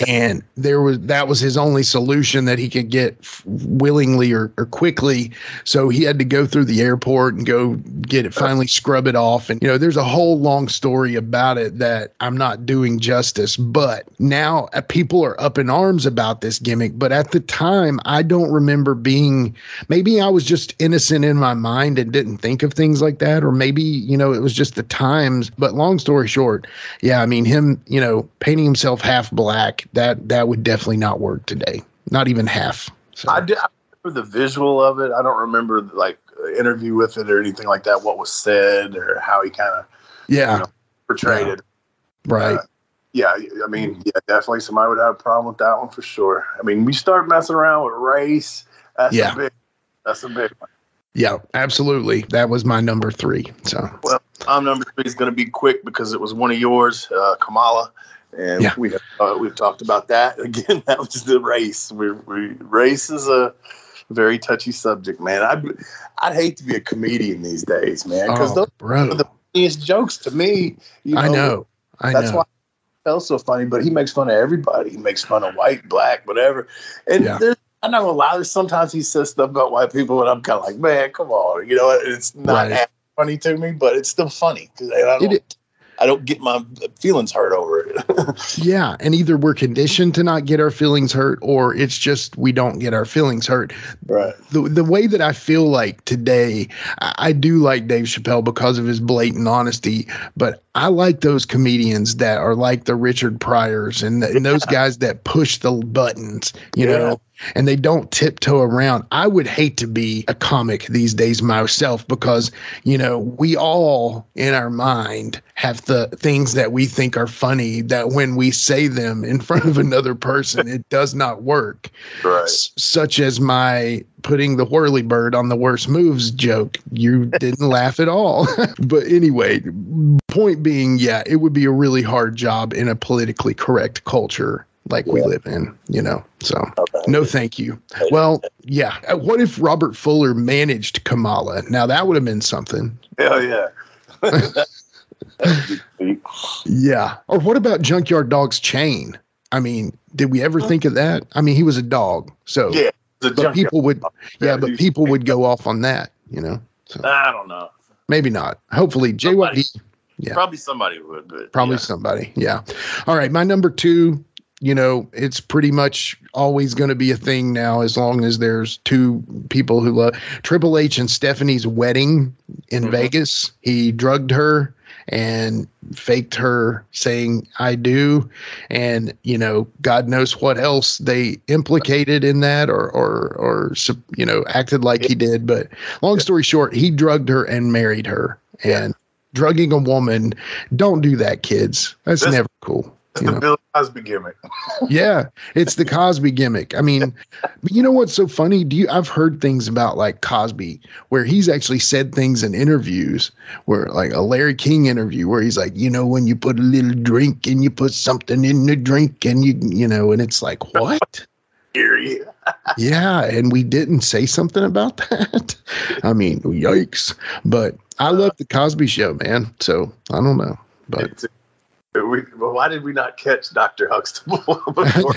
And that was his only solution that he could get willingly or quickly. So he had to go through the airport and go get it, finally scrub it off. And, there's a whole long story about it that I'm not doing justice, but now people are up in arms about this gimmick. But at the time, I don't remember maybe I was just innocent in my mind and didn't think of things like that. Or maybe, it was just the times. But long story short, yeah, I mean, him, painting himself half black, that would definitely not work today. Not even half. So. I remember the visual of it. I don't remember like interview with it or anything like that, what was said or how he kind of portrayed it. Right. I mean, definitely somebody would have a problem with that one for sure. I mean, we start messing around with race. That's a big one. Yeah, absolutely. That was my number 3. So, well, I'm number 3 is going to be quick because it was one of yours, Kamala, and we've talked about that again. That was the race. Race is a very touchy subject, man. I'd hate to be a comedian these days, man, because those are the funniest jokes to me. I know. That's why it felt so funny. But he makes fun of everybody. He makes fun of white, black, whatever, and I'm not gonna lie. Sometimes he says stuff about white people, and I'm kind of like, man, come on. It's not that funny to me, but it's still funny because I don't get my feelings hurt over it. Yeah, and either we're conditioned to not get our feelings hurt, or it's just we don't get our feelings hurt. Right. The way that I feel like today, I do like Dave Chappelle because of his blatant honesty, but I like those comedians that are like the Richard Pryors and those guys that push the buttons, and they don't tiptoe around. I would hate to be a comic these days myself because, you know, we all in our mind have the things that we think are funny that when we say them in front of another person, it does not work. Right. Such as my putting the whirly bird on the worst moves joke. You didn't laugh at all. But anyway, point being, yeah, it would be a really hard job in a politically correct culture like we live in, you know. So no thank you. Well, yeah. What if Robert Fuller managed Kamala? Now that would have been something. Hell yeah. Yeah. Or what about Junkyard Dog's chain? I mean, did we ever think of that? I mean, he was a dog, so Yeah. but people would people would go off on that, you know. So I don't know. maybe not. Hopefully JYD. Yeah. Probably somebody would, but Probably somebody. Yeah. All right. My number 2, you know, it's pretty much always going to be a thing now as long as there's two people who love Triple H and Stephanie's wedding in Vegas. He drugged her and faked her saying I do, and you know, God knows what else they implicated in that or you know, acted like he did. But long story short, he drugged her and married her. And drugging a woman, don't do that, kids. That's never cool. It's the Bill Cosby gimmick. Yeah, it's the Cosby gimmick. I mean, but you know what's so funny? I've heard things about like Cosby where he's actually said things in interviews where like a Larry King interview where he's like, you know, when you put a little drink and you put something in the drink and you know, and it's like, what? Yeah, and we didn't say something about that. I mean, yikes. But I love the Cosby Show, man. So I don't know, but. Why did we not catch Dr. Huxtable before?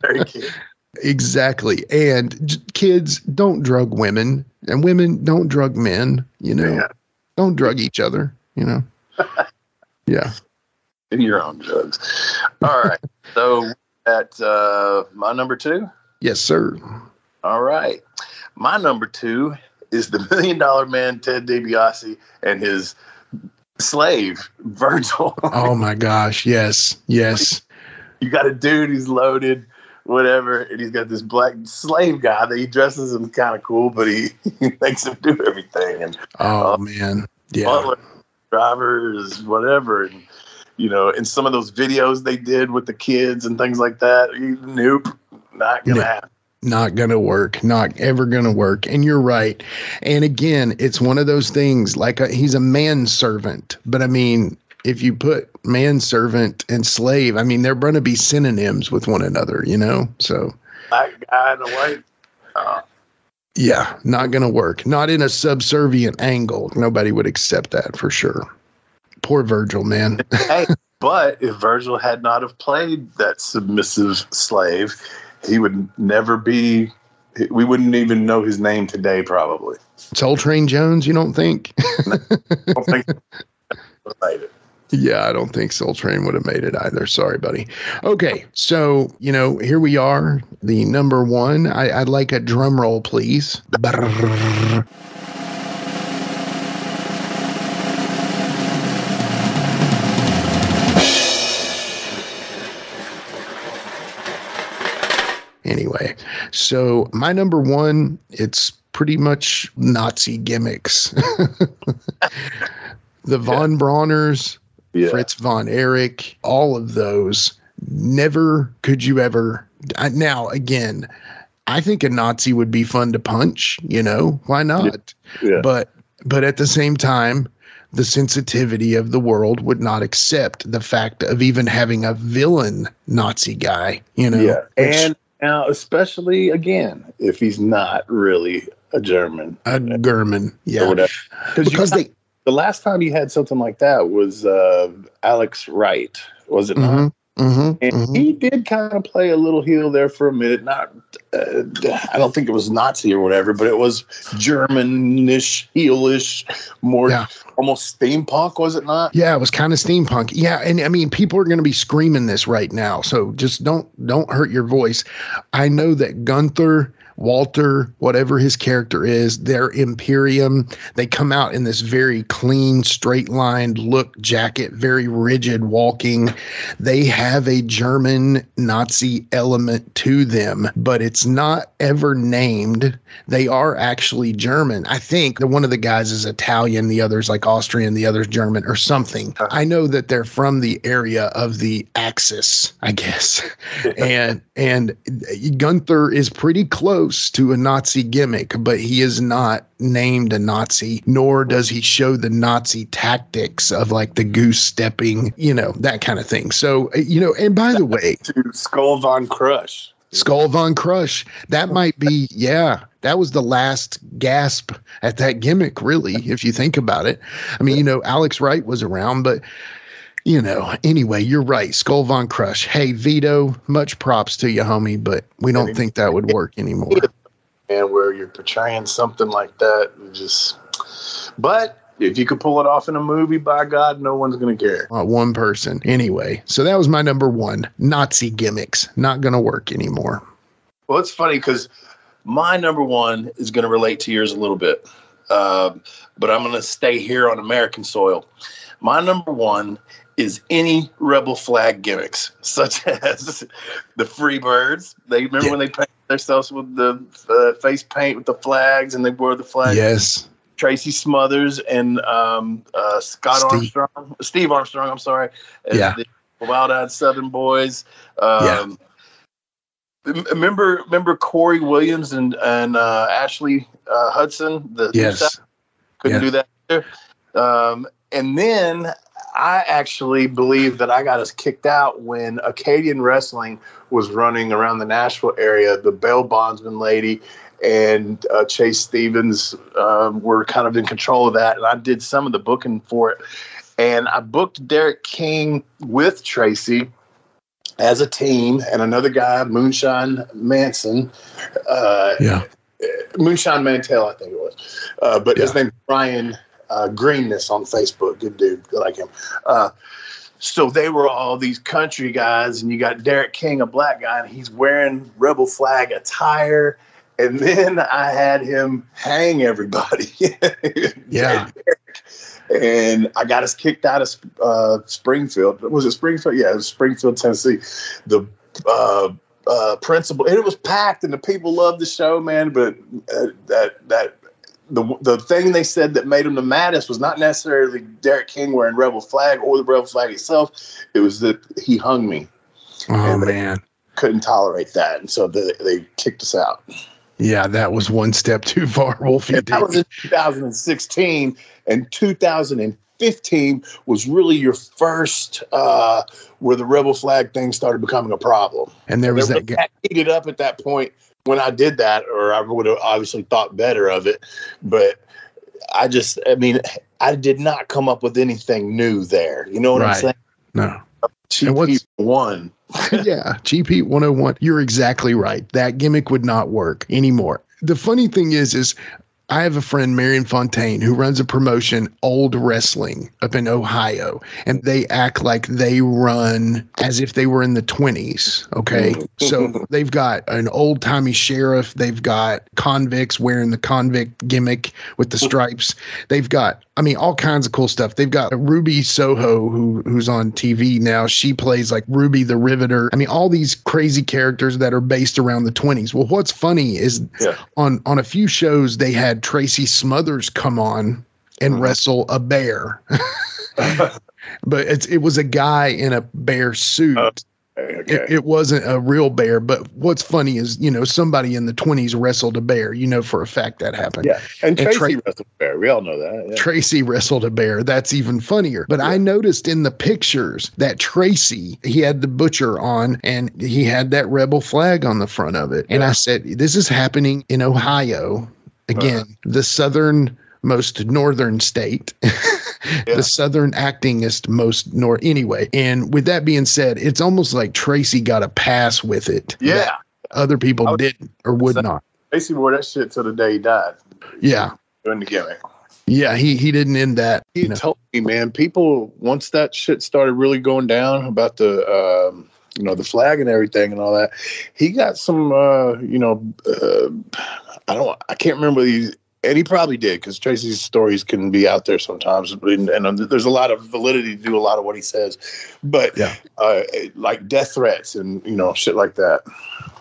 Very cute. Exactly. And kids, don't drug women, and women don't drug men, you know. Yeah. Don't drug each other, you know. Yeah. In your own drugs. All right. So at my number 2? Yes, sir. All right. My number 2 is the $1 Million Man, Ted DiBiase, and his slave, Virgil. Oh my gosh. Yes. Yes. You got a dude who's loaded, whatever, and he's got this black slave guy that he dresses him kind of cool, but he makes him do everything. And man. Yeah. Drivers, whatever. And, you know, in some of those videos they did with the kids and things like that, nope, not going to happen. Not going to work. Not ever going to work. And you're right. And again, it's one of those things like he's a manservant. But I mean, if you put manservant and slave, I mean, they're going to be synonyms with one another, you know? So. Black guy and a white. Yeah, not going to work. Not in a subservient angle. Nobody would accept that for sure. Poor Virgil, man. Hey, but if Virgil had not have played that submissive slave, he would never be, we wouldn't even know his name today, probably. Soul Train Jones, you don't think? I don't think made it. Yeah, I don't think Soul Train would have made it either. Sorry, buddy. Okay, so, you know, here we are, the number 1. I'd like a drum roll, please. Brrr. Anyway, so my number 1, it's pretty much Nazi gimmicks. The Von Brauners, Fritz von Erich, all of those. Never could you ever. Now, again, I think a Nazi would be fun to punch, you know, why not? Yeah. But at the same time, the sensitivity of the world would not accept the fact of even having a villain Nazi guy, you know. Yeah. And now, especially, again, if he's not really a German. A German, yeah. Because the last time you had something like that was Alex Wright, was it not? And he did kind of play a little heel there for a minute. Not, I don't think it was Nazi or whatever, but it was Germanish, heelish, more almost steampunk, was it not? Yeah, it was kind of steampunk. Yeah, and I mean, people are going to be screaming this right now, so just don't hurt your voice. I know that Gunther Walter, whatever his character is, their Imperium, they come out in this very clean, straight-lined look jacket, very rigid walking. They have a German Nazi element to them, but it's not ever named. They are actually German. I think that one of the guys is Italian, the other's like Austrian, the other's German or something. I know that they're from the area of the Axis, I guess. and Gunther is pretty close to a Nazi gimmick, but he is not named a Nazi, nor does he show the Nazi tactics of like the goose stepping, that kind of thing. So, and by the way, to Skull Von Crush. Skull Von Crush. That might be, that was the last gasp at that gimmick, really, if you think about it. I mean, Alex Wright was around, but, anyway, you're right. Skull Von Crush. Hey, Vito, much props to you, homie, but we don't think that would work anymore. And where you're portraying something like that, but if you could pull it off in a movie, by God, no one's going to care. One person. Anyway, so that was my number one. Nazi gimmicks. Not going to work anymore. Well, it's funny because my number one is going to relate to yours a little bit. But I'm going to stay here on American soil. My number one is any rebel flag gimmicks, such as the Freebirds. They remember when they painted themselves with the face paint with the flags and they wore the flag? Yes. Tracy Smothers and Steve Armstrong, I'm sorry. Yeah. The Wild-Eyed Southern Boys. Remember Corey Williams and Ashley Hudson? Yes. Couldn't do that either. And then I actually believe that I got us kicked out when Acadian Wrestling was running around the Nashville area. The bail bondsman lady and Chase Stevens were kind of in control of that. And I did some of the booking for it. And I booked Derek King with Tracy as a team and another guy, Moonshine Manson. Moonshine Mantel, I think it was. But his name is Brian Greenness on Facebook. Good dude. I like him. So they were all these country guys, and you got Derek King, a black guy, and he's wearing rebel flag attire. And then I had him hang everybody. Yeah. And I got us kicked out of Springfield. Was it Springfield? Yeah, it was Springfield, Tennessee. The principal, and it was packed, and the people loved the show, man. But the thing they said that made him the maddest was not necessarily Derek King wearing rebel flag or the rebel flag itself. It was that he hung me. Oh, man. Couldn't tolerate that. And so they kicked us out. Yeah, that was one step too far, Wolfie D. That was in 2016, and 2015 was really your first where the rebel flag thing started becoming a problem. And there was that guy heated up at that point when I did that, or I would have obviously thought better of it. But I did not come up with anything new there. You know what I'm saying? No. GP one. Yeah, GP 101. You're exactly right. That gimmick would not work anymore. The funny thing is I have a friend, Marion Fontaine, who runs a promotion, Old Wrestling, up in Ohio, and they act like they run as if they were in the 20s, okay? So they've got an old-timey sheriff. They've got convicts wearing the convict gimmick with the stripes. They've got, all kinds of cool stuff. They've got Ruby Soho, who's on TV now. She plays like Ruby the Riveter. All these crazy characters that are based around the 20s. Well, what's funny is on a few shows, they had Tracy Smothers come on and wrestle a bear. But it was a guy in a bear suit. Okay. It wasn't a real bear, but what's funny is, somebody in the 20s wrestled a bear, for a fact that happened. Yeah. And Tracy wrestled a bear. We all know that. Yeah. Tracy wrestled a bear. That's even funnier. But I noticed in the pictures that Tracy, he had the butcher on and he had that rebel flag on the front of it. And I said, this is happening in Ohio. Again, the southernmost northern state. The southern actingest most north anyway. And with that being said, it's almost like Tracy got a pass with it. Yeah. Other people didn't or would not. Tracy wore that shit till the day he died. Yeah. Doing the gimmick. Yeah, he didn't end that. He told me, man, people, once that shit started really going down about the the flag and everything and all that. He got some, I can't remember and he probably did, because Tracy's stories can be out there sometimes, and there's a lot of validity to do a lot of what he says, but like death threats and shit like that.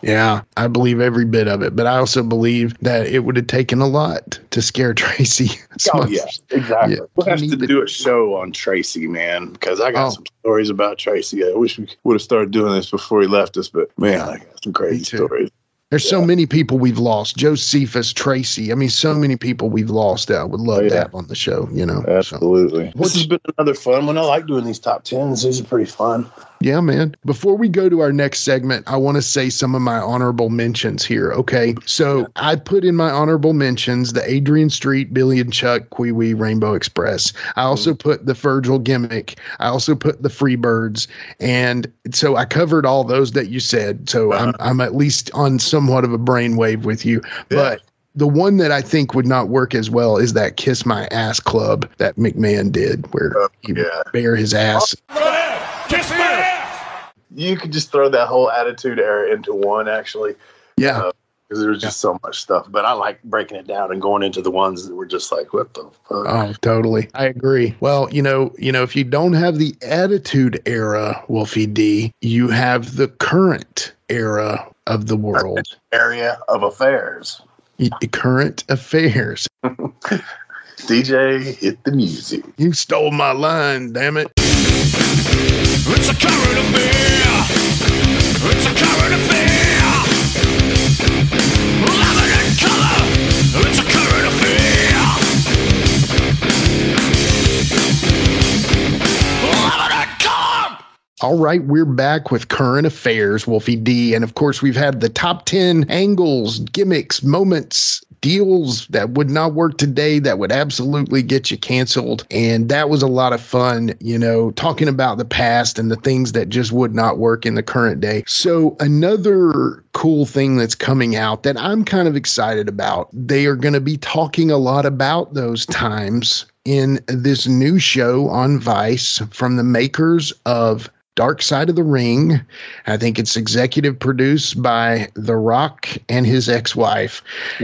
Yeah, I believe every bit of it, but I also believe that it would have taken a lot to scare Tracy. Oh yeah, exactly. Yeah. We'll have to do a show on Tracy, man, because I got some stories about Tracy. I wish we would have started doing this before he left us, but man, I got some crazy stories. There's so many people we've lost. Josephus, Tracy. I mean, so many people we've lost that I would love to have on the show, Absolutely. So, this has been another fun one. I like doing these top 10s. These are pretty fun. Yeah, man. Before we go to our next segment, I want to say some of my honorable mentions here, okay? So I put in my honorable mentions the Adrian Street, Billy and Chuck, Kwee Wee, Rainbow Express. I also put the Virgil Gimmick. I also put the Freebirds. And so I covered all those that you said. So I'm at least on somewhat of a brainwave with you. Yeah. But the one that I think would not work as well is that Kiss My Ass Club that McMahon did, where he would bare his ass. Kiss my ass! You could just throw that whole Attitude Era into one, actually. Yeah. Because there's just so much stuff. But I like breaking it down and going into the ones that were just like, what the fuck? Oh, totally. I agree. Well, if you don't have the Attitude Era, Wolfie D, you have the current era of the world. Area of affairs. Current affairs. DJ, hit the music. You stole my line, damn it. It's a current affair. It's a current affair. Love it in color. It's a current affair. Love it in color. All right, we're back with Current Affairs, Wolfie D. And of course, we've had the top 10 angles, gimmicks, moments, deals that would not work today that would absolutely get you canceled. And that was a lot of fun, talking about the past and the things that just would not work in the current day. So another cool thing that's coming out that I'm kind of excited about, they are going to be talking a lot about those times in this new show on Vice from the makers of Dark Side of the Ring. I think it's executive produced by The Rock and his ex-wife.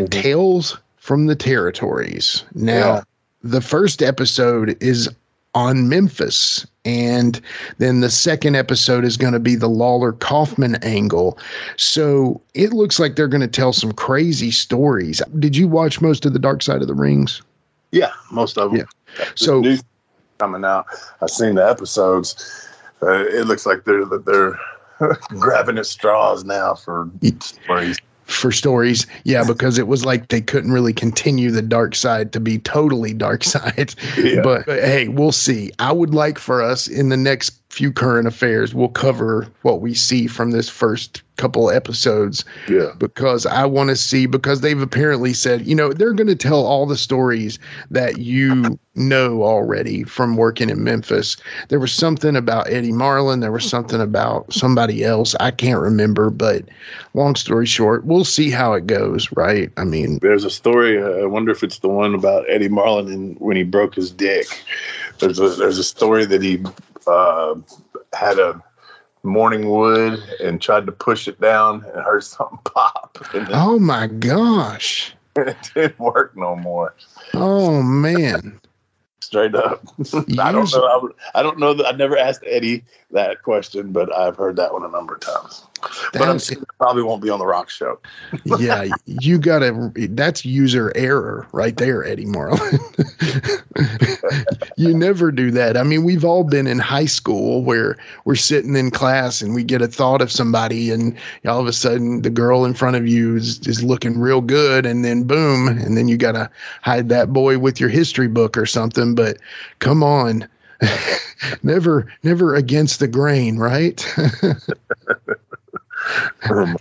Tales from the Territories. Now, the first episode is on Memphis, and then the second episode is going to be the Lawler Kaufman angle. So it looks like they're going to tell some crazy stories. Did you watch most of the Dark Side of the Rings? Yeah, most of them. Yeah. So news coming out. I've seen the episodes. It looks like they're grabbing at straws now for stories. For stories, yeah, because it was like they couldn't really continue the dark side to be totally dark side. Yeah. But hey, we'll see. I would like for us in the next few Current Affairs, we'll cover what we see from this first couple episodes. Yeah. Because I want to see, because they've apparently said, they're going to tell all the stories that you know already from working in Memphis. There was something about Eddie Marlin. There was something about somebody else. I can't remember, but long story short, we'll see how it goes, right? I mean, there's a story. I wonder if it's the one about Eddie Marlin and when he broke his dick. There's a story that he had a morning wood and tried to push it down and heard something pop. Oh my gosh. It didn't work no more. Oh man. Straight up. I don't know. I don't know that. I never asked Eddie that question, but I've heard that one a number of times. But I'm sure it probably won't be on the Rock show. Yeah, that's user error right there, Eddie Marlin. You never do that. I mean, we've all been in high school where we're sitting in class and we get a thought of somebody and all of a sudden the girl in front of you is looking real good, and then boom, and then you got to hide that boy with your history book or something. But come on. never against the grain, right? We'll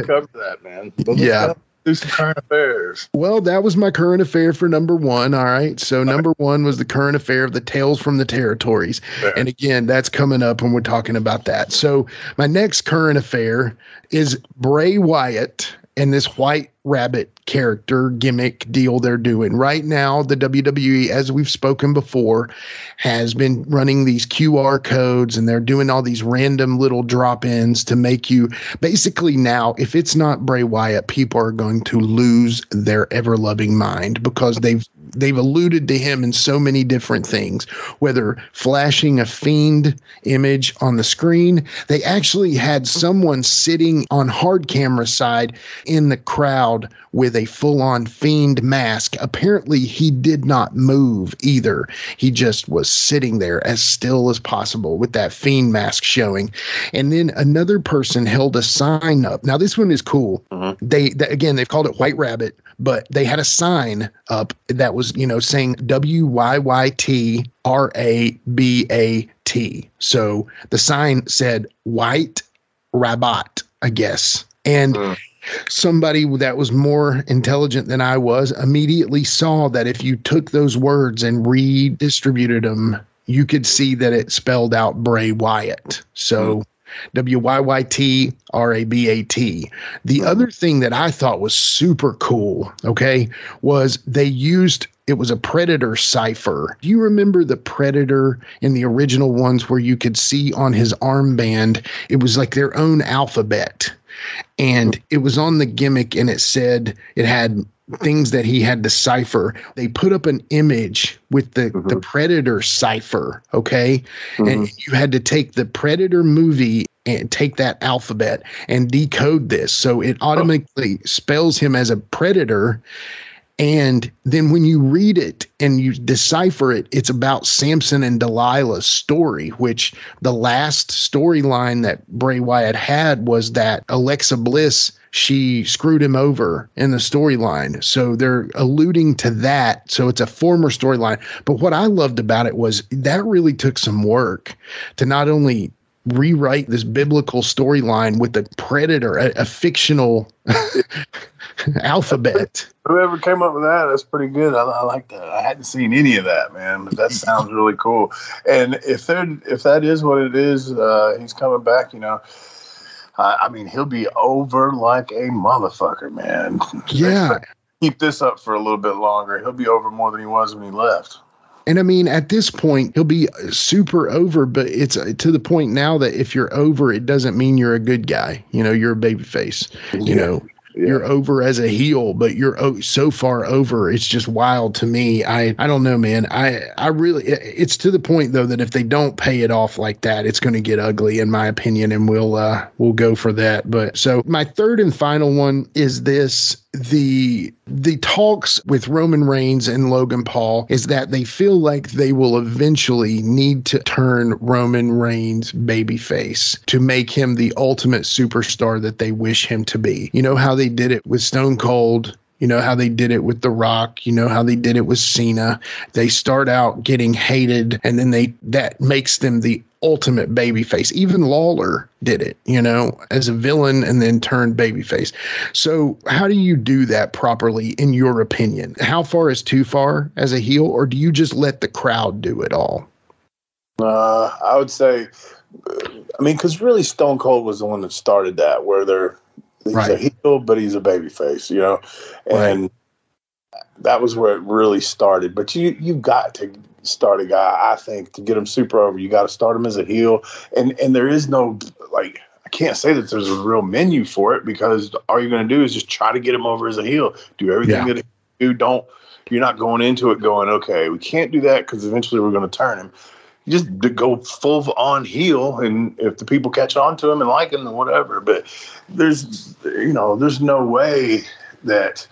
cover that, man. Yeah. Do some current affairs. Well, that was my current affair for number one. All right. So number one was the current affair of the Tales from the Territories. Yeah. And again, that's coming up when we're talking about that. So my next current affair is Bray Wyatt and this white rabbit character gimmick deal they're doing. Right now, the WWE, as we've spoken before, has been running these QR codes, and they're doing all these random little drop-ins to make you basically now, if it's not Bray Wyatt, people are going to lose their ever-loving mind because they've alluded to him in so many different things, whether flashing a Fiend image on the screen. They actually had someone sitting on hard camera side in the crowd with a full-on Fiend mask. Apparently, he did not move either. He just was sitting there as still as possible with that Fiend mask showing. And then another person held a sign up. Now, this one is cool. Again, they've called it White Rabbit, but they had a sign up that was, saying WYYT-RABAT. So the sign said White Rabbit, I guess. And somebody that was more intelligent than I was immediately saw that if you took those words and redistributed them, you could see that it spelled out Bray Wyatt. So WYYT-RABAT. The other thing that I thought was super cool, was they used, it was a Predator cipher. Do you remember the Predator in the original ones where you could see on his armband, it was like their own alphabet? And it was on the gimmick, and it said it had things that he had to cipher. They put up an image with the Predator cipher, and you had to take the Predator movie and take that alphabet and decode this. So it automatically spells him as a predator. And then when you read it and you decipher it, it's about Samson and Delilah's story, which the last storyline that Bray Wyatt had was that Alexa Bliss, she screwed him over in the storyline. So they're alluding to that. So it's a former storyline. But what I loved about it was that really took some work to not only rewrite this biblical storyline with the Predator, a fictional alphabet. Whoever came up with that, that's pretty good. I like that. I hadn't seen any of that, man, but that sounds really cool. And if that is what it is, he's coming back, I mean, he'll be over like a motherfucker, man. Yeah. Keep this up for a little bit longer. He'll be over more than he was when he left. And I mean, at this point, he'll be super over, but it's to the point now that if you're over, it doesn't mean you're a good guy. You're a babyface. You're over as a heel, but you're so far over. It's just wild to me. I don't know, man. I really, it's to the point though, that if they don't pay it off like that, it's going to get ugly in my opinion. And we'll go for that. But so my third and final one is this. The talks with Roman Reigns and Logan Paul is that they feel like they will eventually need to turn Roman Reigns babyface to make him the ultimate superstar that they wish him to be. You know how they did it with Stone Cold? You know how they did it with The Rock? You know how they did it with Cena? They start out getting hated, and then that makes them the ultimate babyface. Even Lawler did it, as a villain and then turned babyface. So how do you do that properly, in your opinion? How far is too far as a heel, or do you just let the crowd do it all? I would say, because really Stone Cold was the one that started that, where he's a heel, but he's a babyface, and that was where it really started. But you've got to start a guy, I think, to get him super over. You got to start him as a heel, and there is no, I can't say that there's a real menu for it, because all you're going to do is just try to get him over as a heel. Do everything that you do. You're not going into it going, okay, we can't do that because eventually we're going to turn him. You just go full on heel, and if the people catch on to him and like him, then whatever. But there's no way that,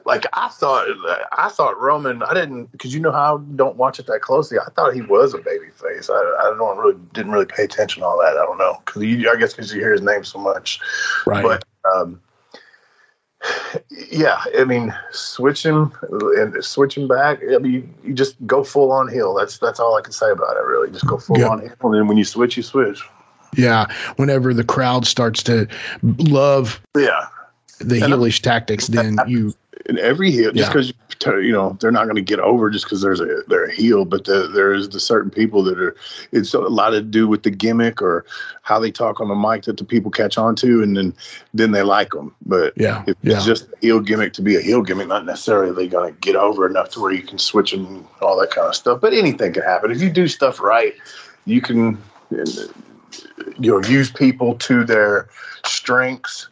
I thought Roman, I didn't, because how I don't watch it that closely. I thought he was a babyface. I didn't really pay attention to all that. I don't know, because because you hear his name so much. Right. But switch him back. You just go full on heel. That's all I can say about it. Really, just go full on heel, and then when you switch, you switch. Yeah, whenever the crowd starts to love the heelish tactics, then you. In every heel, just because they're not going to get over just because they're a heel, but there's the certain people that are, it's a lot to do with the gimmick or how they talk on the mic that the people catch on to, and then they like them. But it's just a heel gimmick to be a heel gimmick, not necessarily going to get over enough to where you can switch them and all that kind of stuff. But anything can happen. If you do stuff right, you can use people to their strengths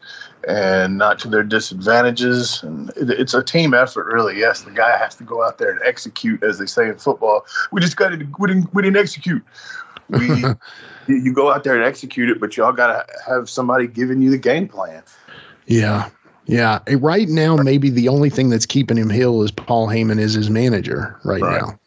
and not to their disadvantages. And it's a team effort, really. Yes, the guy has to go out there and execute, as they say in football. We didn't execute. You go out there and execute it, but y'all got to have somebody giving you the game plan. Yeah. Yeah. Right now, maybe the only thing that's keeping him heel is Paul Heyman is his manager right now.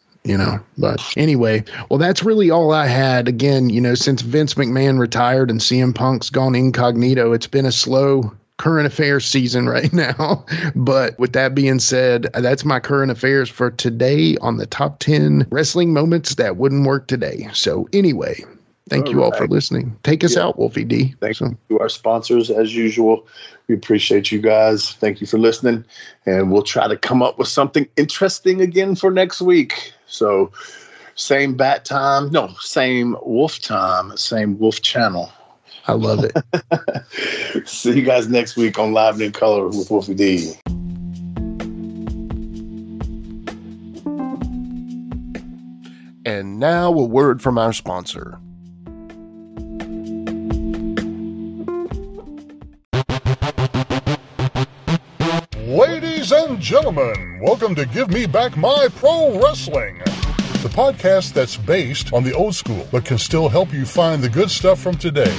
But anyway, well, that's really all I had. Again, since Vince McMahon retired and CM Punk's gone incognito, it's been a slow current affairs season right now. But with that being said, that's my current affairs for today on the top 10 wrestling moments that wouldn't work today. So anyway, thank you all for listening. Take us out, Wolfie D. Thank you to our sponsors, as usual. We appreciate you guys. Thank you for listening. And we'll try to come up with something interesting again for next week. So same bat time. No, same wolf time, same wolf channel. I love it. See you guys next week on Live and in Color with Wolfie D. And now a word from our sponsor. Ladies and gentlemen, welcome to Give Me Back My Pro Wrestling, the podcast that's based on the old school but can still help you find the good stuff from today.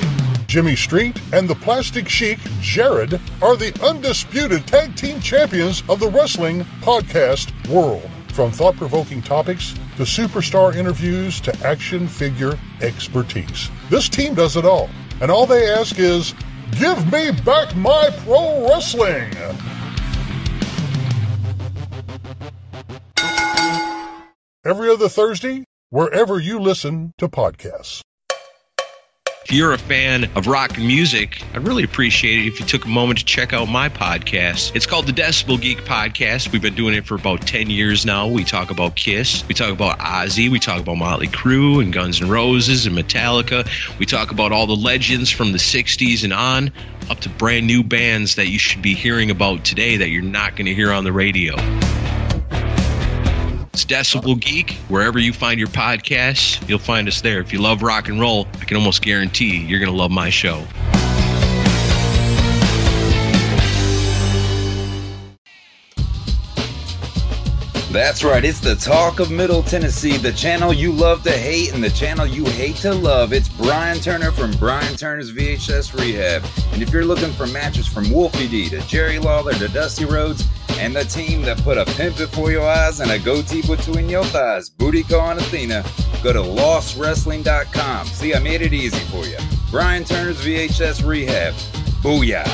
Jimmy Street and the Plastic Chic, Jared, are the undisputed tag team champions of the wrestling podcast world. From thought-provoking topics to superstar interviews to action figure expertise. This team does it all, and all they ask is, give me back my pro wrestling! Every other Thursday, wherever you listen to podcasts. If you're a fan of rock music, I'd really appreciate it if you took a moment to check out my podcast. It's called the Decibel Geek Podcast. We've been doing it for about 10 years now. We talk about Kiss. We talk about Ozzy. We talk about Motley Crue and Guns N' Roses and Metallica. We talk about all the legends from the 60s and on, up to brand new bands that you should be hearing about today that you're not going to hear on the radio. It's Decibel Geek. Wherever you find your podcasts, you'll find us there. If you love rock and roll, I can almost guarantee you're going to love my show. That's right, it's the talk of Middle Tennessee, the channel you love to hate and the channel you hate to love. It's Brian Turner from Brian Turner's VHS Rehab. And if you're looking for matches from Wolfie D to Jerry Lawler to Dusty Rhodes and the team that put a pimp before your eyes and a goatee between your thighs, Booty Call and Athena, go to lostwrestling.com. See, I made it easy for you. Brian Turner's VHS Rehab. Booyah.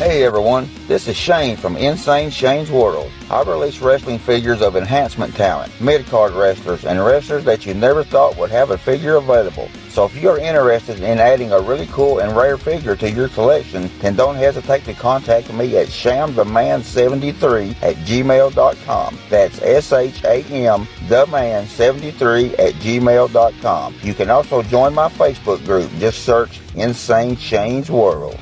Hey everyone, this is Shane from Insane Shane's World. I release wrestling figures of enhancement talent, mid-card wrestlers, and wrestlers that you never thought would have a figure available. So if you're interested in adding a really cool and rare figure to your collection, then don't hesitate to contact me at shamtheman73@gmail.com. That's SHAMtheman73@gmail.com. You can also join my Facebook group. Just search Insane Shane's World.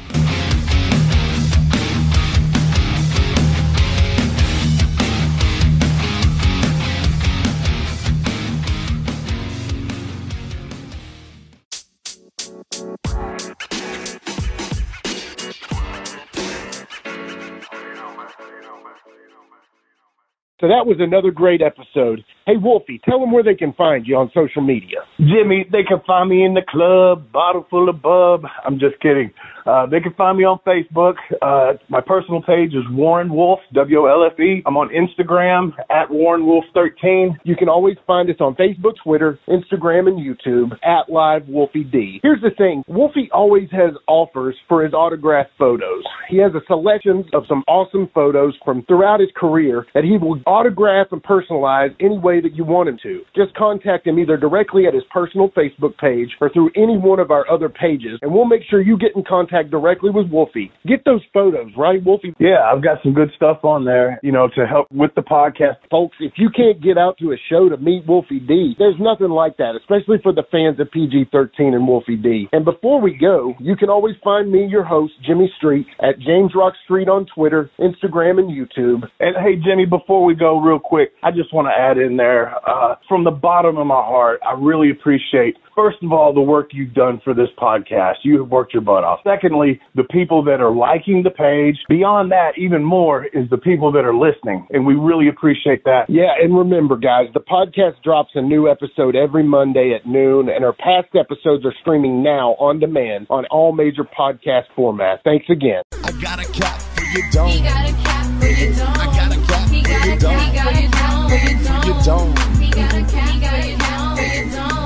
So that was another great episode. Hey, Wolfie, tell them where they can find you on social media. Jimmy, they can find me in the club, bottle full of bub. I'm just kidding. They can find me on Facebook. My personal page is Warren Wolf, WOLFE. I'm on Instagram at WarrenWolf13. You can always find us on Facebook, Twitter, Instagram, and YouTube at Live Wolfie D. Here's the thing. Wolfie always has offers for his autographed photos. He has a selection of some awesome photos from throughout his career that he will autograph and personalize any way that you want him to. Just contact him either directly at his personal Facebook page or through any one of our other pages, and we'll make sure you get in contact contact directly with Wolfie. Get those photos, right, Wolfie? Yeah, I've got some good stuff on there, to help with the podcast. Folks, if you can't get out to a show to meet Wolfie D, there's nothing like that, especially for the fans of PG-13 and Wolfie D. And before we go, you can always find me, your host, Jimmy Street, at jamesrockstreet on Twitter, Instagram, and YouTube. And hey, Jimmy, before we go real quick, I just want to add in there, from the bottom of my heart, I really appreciate, first of all, the work you've done for this podcast. You have worked your butt off. Secondly, the people that are liking the page. Beyond that, even more, is the people that are listening. And we really appreciate that. Yeah, and remember, guys, the podcast drops a new episode every Monday at noon, and our past episodes are streaming now on demand on all major podcast formats. Thanks again. I got a cap for your dome. He got a cap for your dome. I got a cap He for got your a dome. cap for your dome. For your dome. He got a cap for your dome. For your dome.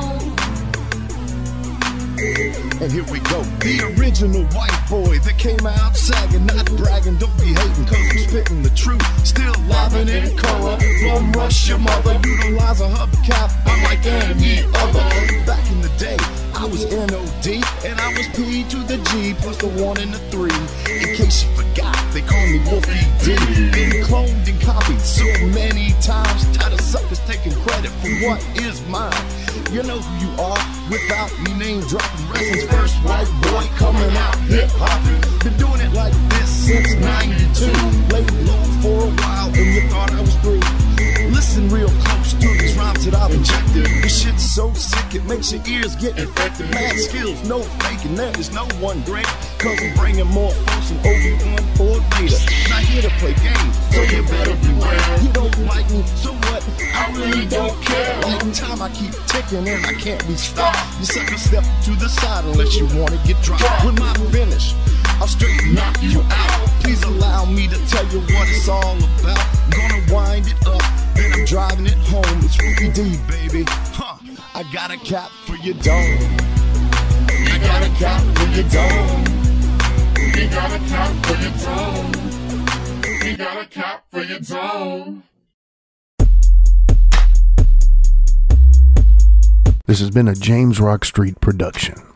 And here we go. The original white boy that came out sagging, not bragging, don't be hating, cause I'm spitting the truth. Still livin' in color. Bum rush your mother, utilize a hubcap, unlike any other. Back in the day, I was NOD, and I was P to the G, plus the 1 and the 3. In case you forgot, they call me Wolfie D. Been cloned and copied so many times, tired of suckers taking credit for what is mine. You know who you are without me name dropping. Wrestling's first white boy coming out hip hop. Been doing it like this since '92. Laid low for a while and you thought I was through. Listen real close to these rhymes that I've injected. This shit's so sick it makes your ears get infected. Mad skills, no faking, there is no one great. Cause I'm bringing more folks than Obi-Wan or later. Not here to play games, so you better beware. You don't like me, so what? I really don't care. Like time I keep ticking and I can't be stopped. You sucker step to the side unless you wanna get dropped. With my finish, I'll straight knock you out. Please allow me to tell you what it's all about. I'm gonna wind it up, then I'm driving it home. It's Wolfie D, baby. I got a cap for your dome. I got a cap for your dome. We got a cap for your dome. We got a cap for your dome. This has been a James Rock Street production.